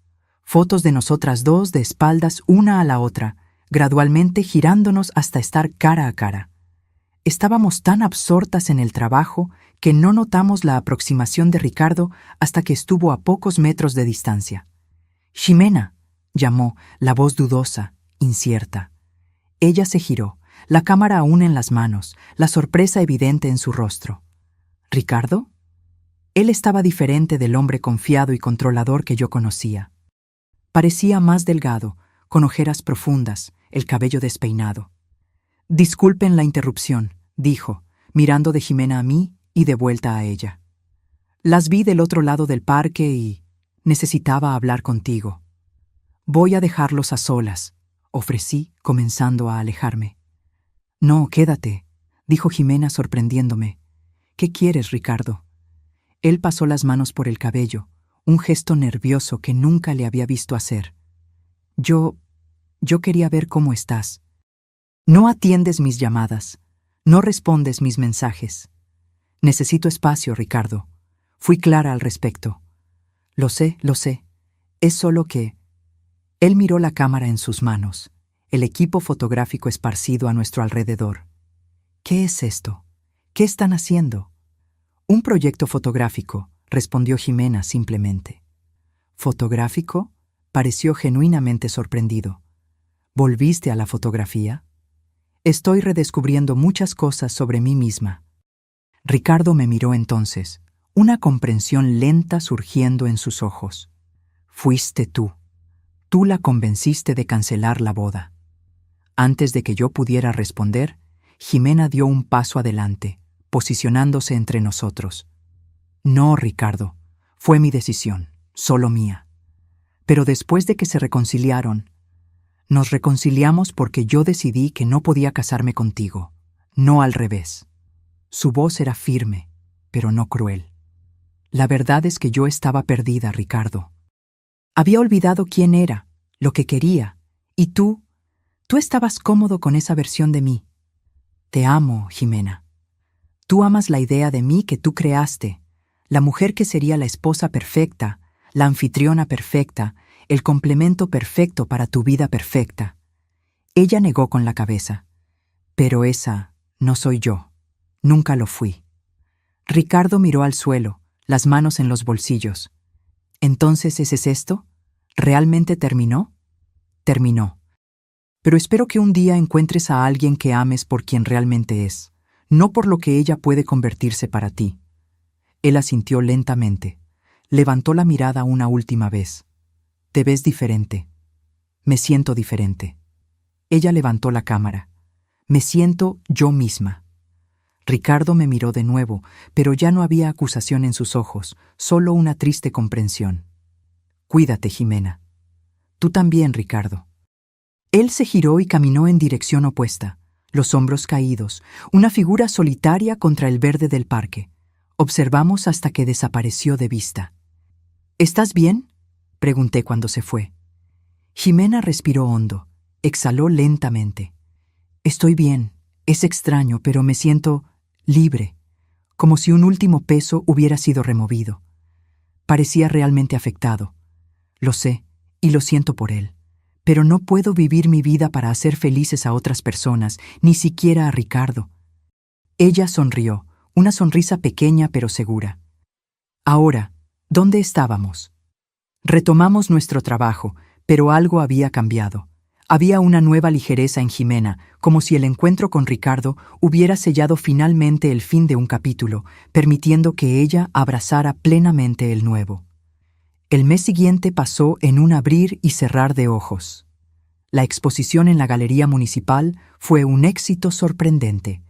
Fotos de nosotras dos de espaldas una a la otra, gradualmente girándonos hasta estar cara a cara. Estábamos tan absortas en el trabajo que no notamos la aproximación de Ricardo hasta que estuvo a pocos metros de distancia. «Ximena», llamó, la voz dudosa, incierta. Ella se giró, la cámara aún en las manos, la sorpresa evidente en su rostro. ¿Ricardo? Él estaba diferente del hombre confiado y controlador que yo conocía. Parecía más delgado, con ojeras profundas, el cabello despeinado. «Disculpen la interrupción», dijo, mirando de Jimena a mí y de vuelta a ella. «Las vi del otro lado del parque y necesitaba hablar contigo». «Voy a dejarlos a solas», ofrecí, comenzando a alejarme. «No, quédate», dijo Jimena sorprendiéndome. «¿Qué quieres, Ricardo?» Él pasó las manos por el cabello, un gesto nervioso que nunca le había visto hacer. Yo quería ver cómo estás. No atiendes mis llamadas, no respondes mis mensajes. Necesito espacio, Ricardo. Fui clara al respecto. Lo sé. Es solo que... Él miró la cámara en sus manos, el equipo fotográfico esparcido a nuestro alrededor. ¿Qué es esto? ¿Qué están haciendo? Un proyecto fotográfico, respondió Jimena simplemente. ¿Fotográfico? Pareció genuinamente sorprendido. ¿Volviste a la fotografía? Estoy redescubriendo muchas cosas sobre mí misma. Ricardo me miró entonces, una comprensión lenta surgiendo en sus ojos. Fuiste tú. Tú la convenciste de cancelar la boda. Antes de que yo pudiera responder, Jimena dio un paso adelante, posicionándose entre nosotros. No, Ricardo, fue mi decisión, solo mía. Pero después de que se reconciliaron, nos reconciliamos porque yo decidí que no podía casarme contigo, no al revés. Su voz era firme, pero no cruel. La verdad es que yo estaba perdida, Ricardo. Había olvidado quién era, lo que quería, y tú estabas cómodo con esa versión de mí. Te amo, Jimena. Tú amas la idea de mí que tú creaste, la mujer que sería la esposa perfecta, la anfitriona perfecta, el complemento perfecto para tu vida perfecta. Ella negó con la cabeza. Pero esa no soy yo. Nunca lo fui. Ricardo miró al suelo, las manos en los bolsillos. ¿Entonces ese es esto? ¿Realmente terminó? terminó. Pero espero que un día encuentres a alguien que ames por quien realmente es, no por lo que ella puede convertirse para ti. Él asintió lentamente. Levantó la mirada una última vez. Te ves diferente. Me siento diferente. Ella levantó la cámara. Me siento yo misma. Ricardo me miró de nuevo, pero ya no había acusación en sus ojos, solo una triste comprensión. Cuídate, Jimena. Tú también, Ricardo. Él se giró y caminó en dirección opuesta, los hombros caídos, una figura solitaria contra el verde del parque. Observamos hasta que desapareció de vista. ¿Estás bien?, pregunté cuando se fue. Jimena respiró hondo, exhaló lentamente. Estoy bien, es extraño, pero me siento libre, como si un último peso hubiera sido removido. Parecía realmente afectado. Lo sé, y lo siento por él. Pero no puedo vivir mi vida para hacer felices a otras personas, ni siquiera a Ricardo. Ella sonrió, una sonrisa pequeña pero segura. Ahora, ¿dónde estábamos? Retomamos nuestro trabajo, pero algo había cambiado. Había una nueva ligereza en Jimena, como si el encuentro con Ricardo hubiera sellado finalmente el fin de un capítulo, permitiendo que ella abrazara plenamente el nuevo. El mes siguiente pasó en un abrir y cerrar de ojos. La exposición en la Galería Municipal fue un éxito sorprendente.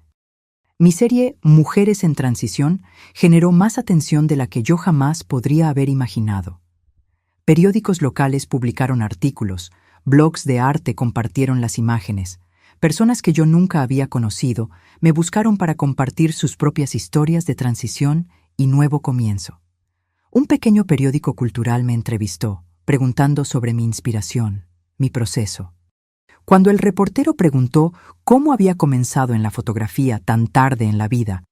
Mi serie Mujeres en Transición generó más atención de la que yo jamás podría haber imaginado. Periódicos locales publicaron artículos, blogs de arte compartieron las imágenes. Personas que yo nunca había conocido me buscaron para compartir sus propias historias de transición y nuevo comienzo. Un pequeño periódico cultural me entrevistó, preguntando sobre mi inspiración, mi proceso. Cuando el reportero preguntó cómo había comenzado en la fotografía tan tarde en la vida,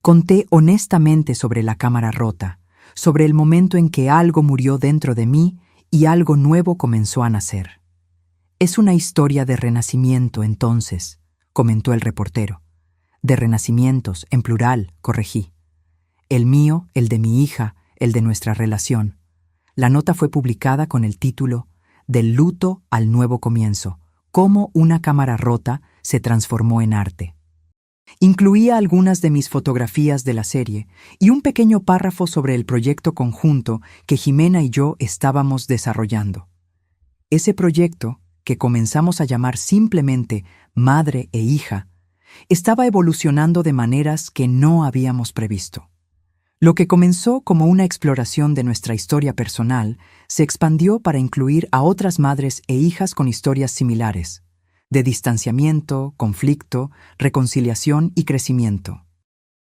conté honestamente sobre la cámara rota, sobre el momento en que algo murió dentro de mí y algo nuevo comenzó a nacer. Es una historia de renacimiento, entonces, comentó el reportero. De renacimientos, en plural, corregí. El mío, el de mi hija, el de nuestra relación. La nota fue publicada con el título Del luto al nuevo comienzo, cómo una cámara rota se transformó en arte. Incluía algunas de mis fotografías de la serie y un pequeño párrafo sobre el proyecto conjunto que Jimena y yo estábamos desarrollando. Ese proyecto, que comenzamos a llamar simplemente Madre e Hija, estaba evolucionando de maneras que no habíamos previsto. Lo que comenzó como una exploración de nuestra historia personal se expandió para incluir a otras madres e hijas con historias similares, de distanciamiento, conflicto, reconciliación y crecimiento.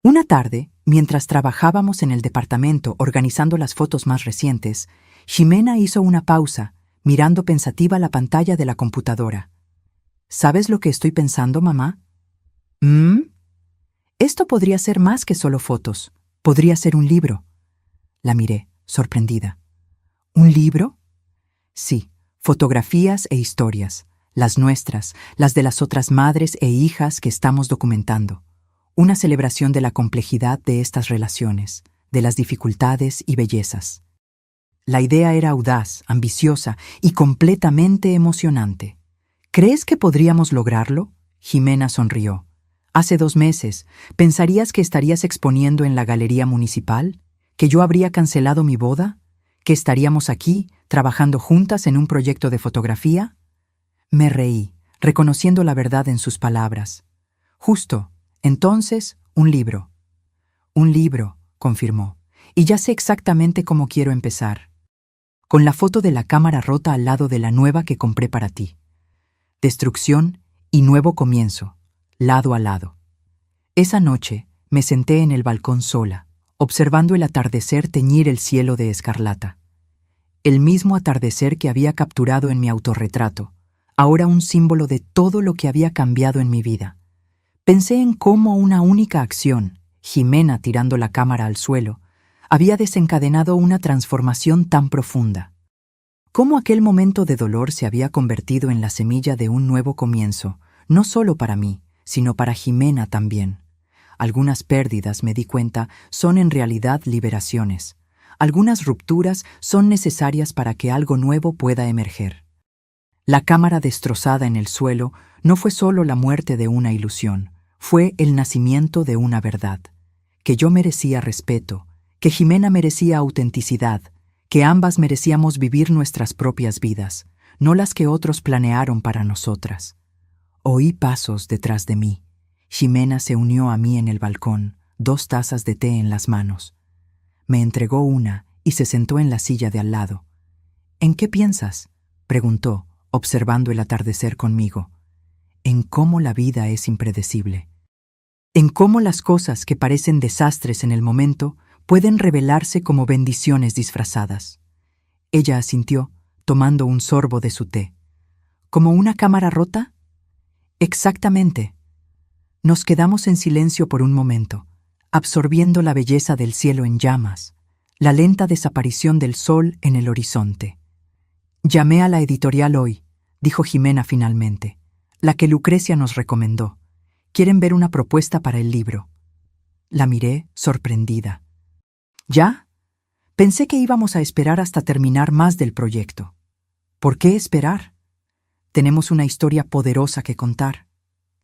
Una tarde, mientras trabajábamos en el departamento organizando las fotos más recientes, Jimena hizo una pausa, mirando pensativa la pantalla de la computadora. ¿Sabes lo que estoy pensando, mamá? Esto podría ser más que solo fotos. Podría ser un libro. La miré, sorprendida. ¿Un libro? Sí, fotografías e historias. Las nuestras, las de las otras madres e hijas que estamos documentando. Una celebración de la complejidad de estas relaciones, de las dificultades y bellezas. La idea era audaz, ambiciosa y completamente emocionante. ¿Crees que podríamos lograrlo? Jimena sonrió. Hace 2 meses, ¿pensarías que estarías exponiendo en la Galería Municipal? ¿Que yo habría cancelado mi boda? ¿Que estaríamos aquí, trabajando juntas en un proyecto de fotografía? Me reí, reconociendo la verdad en sus palabras. Justo, entonces, un libro. Un libro, confirmó, y ya sé exactamente cómo quiero empezar. Con la foto de la cámara rota al lado de la nueva que compré para ti. Destrucción y nuevo comienzo, lado a lado. Esa noche me senté en el balcón sola, observando el atardecer teñir el cielo de escarlata. El mismo atardecer que había capturado en mi autorretrato, ahora un símbolo de todo lo que había cambiado en mi vida. Pensé en cómo una única acción, Jimena tirando la cámara al suelo, había desencadenado una transformación tan profunda. Cómo aquel momento de dolor se había convertido en la semilla de un nuevo comienzo, no solo para mí, sino para Jimena también. Algunas pérdidas, me di cuenta, son en realidad liberaciones. Algunas rupturas son necesarias para que algo nuevo pueda emerger. La cámara destrozada en el suelo no fue solo la muerte de una ilusión, fue el nacimiento de una verdad. Que yo merecía respeto, que Jimena merecía autenticidad, que ambas merecíamos vivir nuestras propias vidas, no las que otros planearon para nosotras. Oí pasos detrás de mí. Jimena se unió a mí en el balcón, 2 tazas de té en las manos. Me entregó una y se sentó en la silla de al lado. ¿En qué piensas?, preguntó, observando el atardecer conmigo. En cómo la vida es impredecible. En cómo las cosas que parecen desastres en el momento pueden revelarse como bendiciones disfrazadas. Ella asintió, tomando un sorbo de su té. ¿Como una cámara rota? Exactamente. Nos quedamos en silencio por un momento, absorbiendo la belleza del cielo en llamas, la lenta desaparición del sol en el horizonte. Llamé a la editorial hoy, dijo Jimena finalmente, la que Lucrecia nos recomendó. Quieren ver una propuesta para el libro. La miré, sorprendida. ¿Ya? Pensé que íbamos a esperar hasta terminar más del proyecto. ¿Por qué esperar? Tenemos una historia poderosa que contar.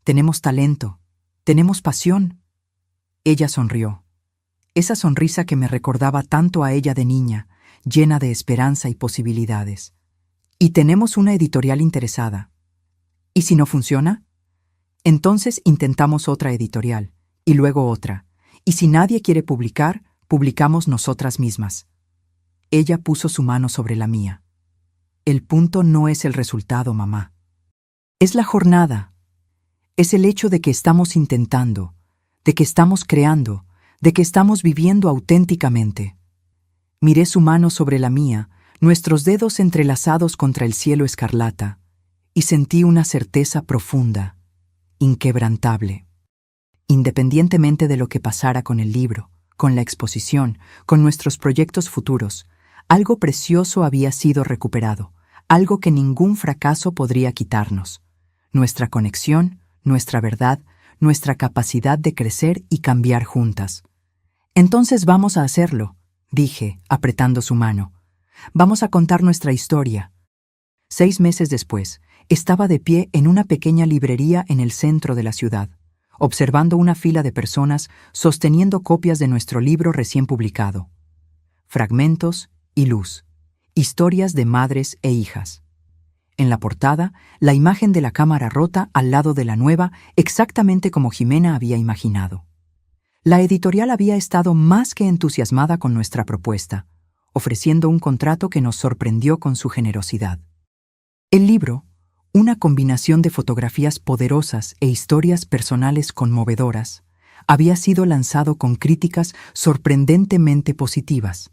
Tenemos talento. Tenemos pasión. Ella sonrió. Esa sonrisa que me recordaba tanto a ella de niña, llena de esperanza y posibilidades. Y tenemos una editorial interesada. ¿Y si no funciona? Entonces intentamos otra editorial, y luego otra. Y si nadie quiere publicar, publicamos nosotras mismas. Ella puso su mano sobre la mía. El punto no es el resultado, mamá. Es la jornada. Es el hecho de que estamos intentando, de que estamos creando, de que estamos viviendo auténticamente. Miré su mano sobre la mía, nuestros dedos entrelazados contra el cielo escarlata, y sentí una certeza profunda, inquebrantable. Independientemente de lo que pasara con el libro, con la exposición, con nuestros proyectos futuros, algo precioso había sido recuperado, algo que ningún fracaso podría quitarnos. Nuestra conexión, nuestra verdad, nuestra capacidad de crecer y cambiar juntas. Entonces vamos a hacerlo, dije, apretando su mano. Vamos a contar nuestra historia. 6 meses después, estaba de pie en una pequeña librería en el centro de la ciudad, observando una fila de personas sosteniendo copias de nuestro libro recién publicado. Fragmentos y luz. Historias de madres e hijas. En la portada, la imagen de la cámara rota al lado de la nueva, exactamente como Jimena había imaginado. La editorial había estado más que entusiasmada con nuestra propuesta, ofreciendo un contrato que nos sorprendió con su generosidad. El libro, una combinación de fotografías poderosas e historias personales conmovedoras, había sido lanzado con críticas sorprendentemente positivas.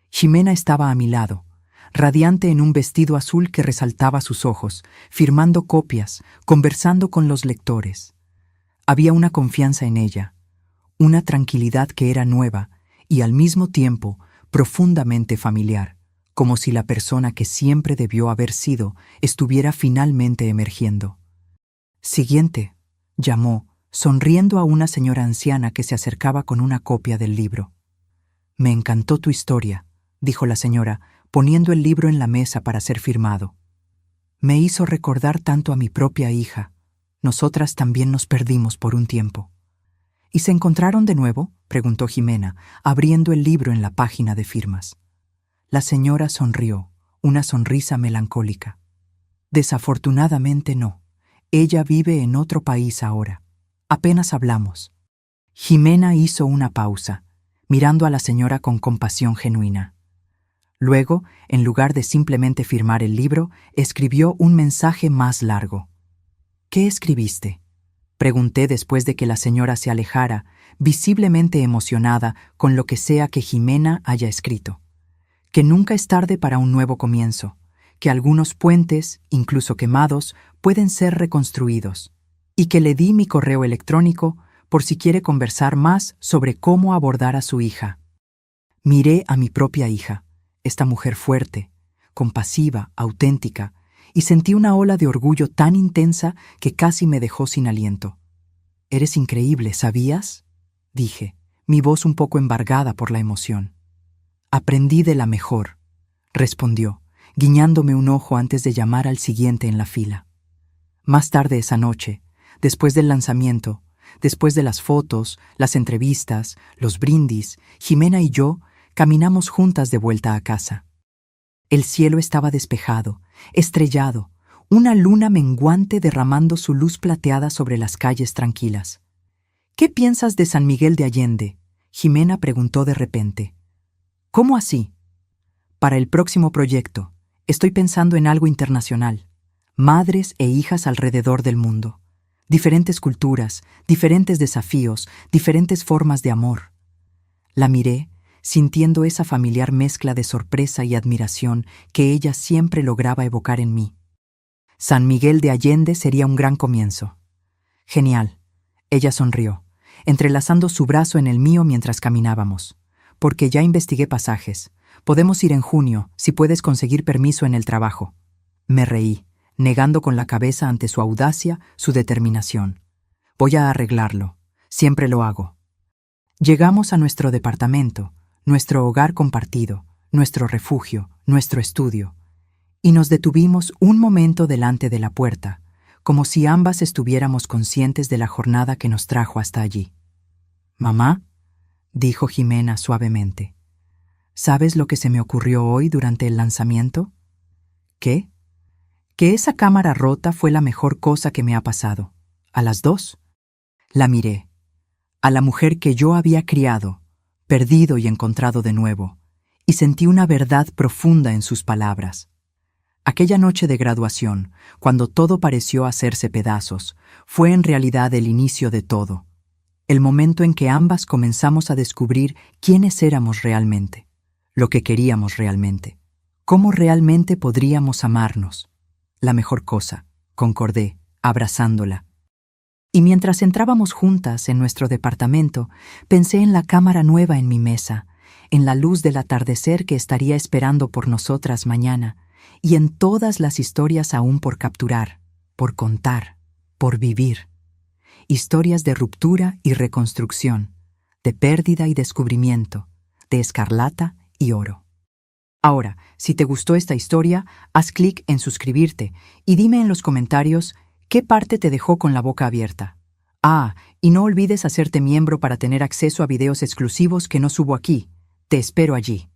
Jimena estaba a mi lado, radiante en un vestido azul que resaltaba sus ojos, firmando copias, conversando con los lectores. Había una confianza en ella, una tranquilidad que era nueva y al mismo tiempo profundamente familiar, como si la persona que siempre debió haber sido estuviera finalmente emergiendo. Siguiente, llamó, sonriendo a una señora anciana que se acercaba con una copia del libro. Me encantó tu historia, dijo la señora, poniendo el libro en la mesa para ser firmado. Me hizo recordar tanto a mi propia hija. Nosotras también nos perdimos por un tiempo. ¿Y se encontraron de nuevo?, preguntó Jimena, abriendo el libro en la página de firmas. La señora sonrió, una sonrisa melancólica. Desafortunadamente no. Ella vive en otro país ahora. Apenas hablamos. Jimena hizo una pausa, mirando a la señora con compasión genuina. Luego, en lugar de simplemente firmar el libro, escribió un mensaje más largo. ¿Qué escribiste?, pregunté después de que la señora se alejara, visiblemente emocionada con lo que sea que Jimena haya escrito. Que nunca es tarde para un nuevo comienzo, que algunos puentes, incluso quemados, pueden ser reconstruidos, y que le di mi correo electrónico por si quiere conversar más sobre cómo abordar a su hija. Miré a mi propia hija, esta mujer fuerte, compasiva, auténtica, y sentí una ola de orgullo tan intensa que casi me dejó sin aliento. «Eres increíble, ¿sabías?», dije, mi voz un poco embargada por la emoción. «Aprendí de la mejor», respondió, guiñándome un ojo antes de llamar al siguiente en la fila. Más tarde esa noche, después del lanzamiento, después de las fotos, las entrevistas, los brindis, Jimena y yo caminamos juntas de vuelta a casa. El cielo estaba despejado, estrellado, una luna menguante derramando su luz plateada sobre las calles tranquilas. «¿Qué piensas de San Miguel de Allende?», Jimena preguntó de repente. «¿Cómo así?». «Para el próximo proyecto, estoy pensando en algo internacional. Madres e hijas alrededor del mundo. Diferentes culturas, diferentes desafíos, diferentes formas de amor». La miré, sintiendo esa familiar mezcla de sorpresa y admiración que ella siempre lograba evocar en mí. San Miguel de Allende sería un gran comienzo. «Genial». Ella sonrió, entrelazando su brazo en el mío mientras caminábamos. «Porque ya investigué pasajes. Podemos ir en junio, si puedes conseguir permiso en el trabajo». Me reí, negando con la cabeza ante su audacia, su determinación. «Voy a arreglarlo. Siempre lo hago». Llegamos a nuestro departamento, nuestro hogar compartido, nuestro refugio, nuestro estudio, y nos detuvimos un momento delante de la puerta, como si ambas estuviéramos conscientes de la jornada que nos trajo hasta allí. «Mamá», dijo Jimena suavemente, «¿sabes lo que se me ocurrió hoy durante el lanzamiento?». «¿Qué?». «Que esa cámara rota fue la mejor cosa que me ha pasado. A las dos». La miré. A la mujer que yo había criado, perdido y encontrado de nuevo, y sentí una verdad profunda en sus palabras. Aquella noche de graduación, cuando todo pareció hacerse pedazos, fue en realidad el inicio de todo, el momento en que ambas comenzamos a descubrir quiénes éramos realmente, lo que queríamos realmente, cómo realmente podríamos amarnos. «La mejor cosa», concordé, abrazándola. Y mientras entrábamos juntas en nuestro departamento, pensé en la cámara nueva en mi mesa, en la luz del atardecer que estaría esperando por nosotras mañana, y en todas las historias aún por capturar, por contar, por vivir. Historias de ruptura y reconstrucción, de pérdida y descubrimiento, de escarlata y oro. Ahora, si te gustó esta historia, haz clic en suscribirte y dime en los comentarios qué parte te dejó con la boca abierta. Ah, y no olvides hacerte miembro para tener acceso a videos exclusivos que no subo aquí. Te espero allí.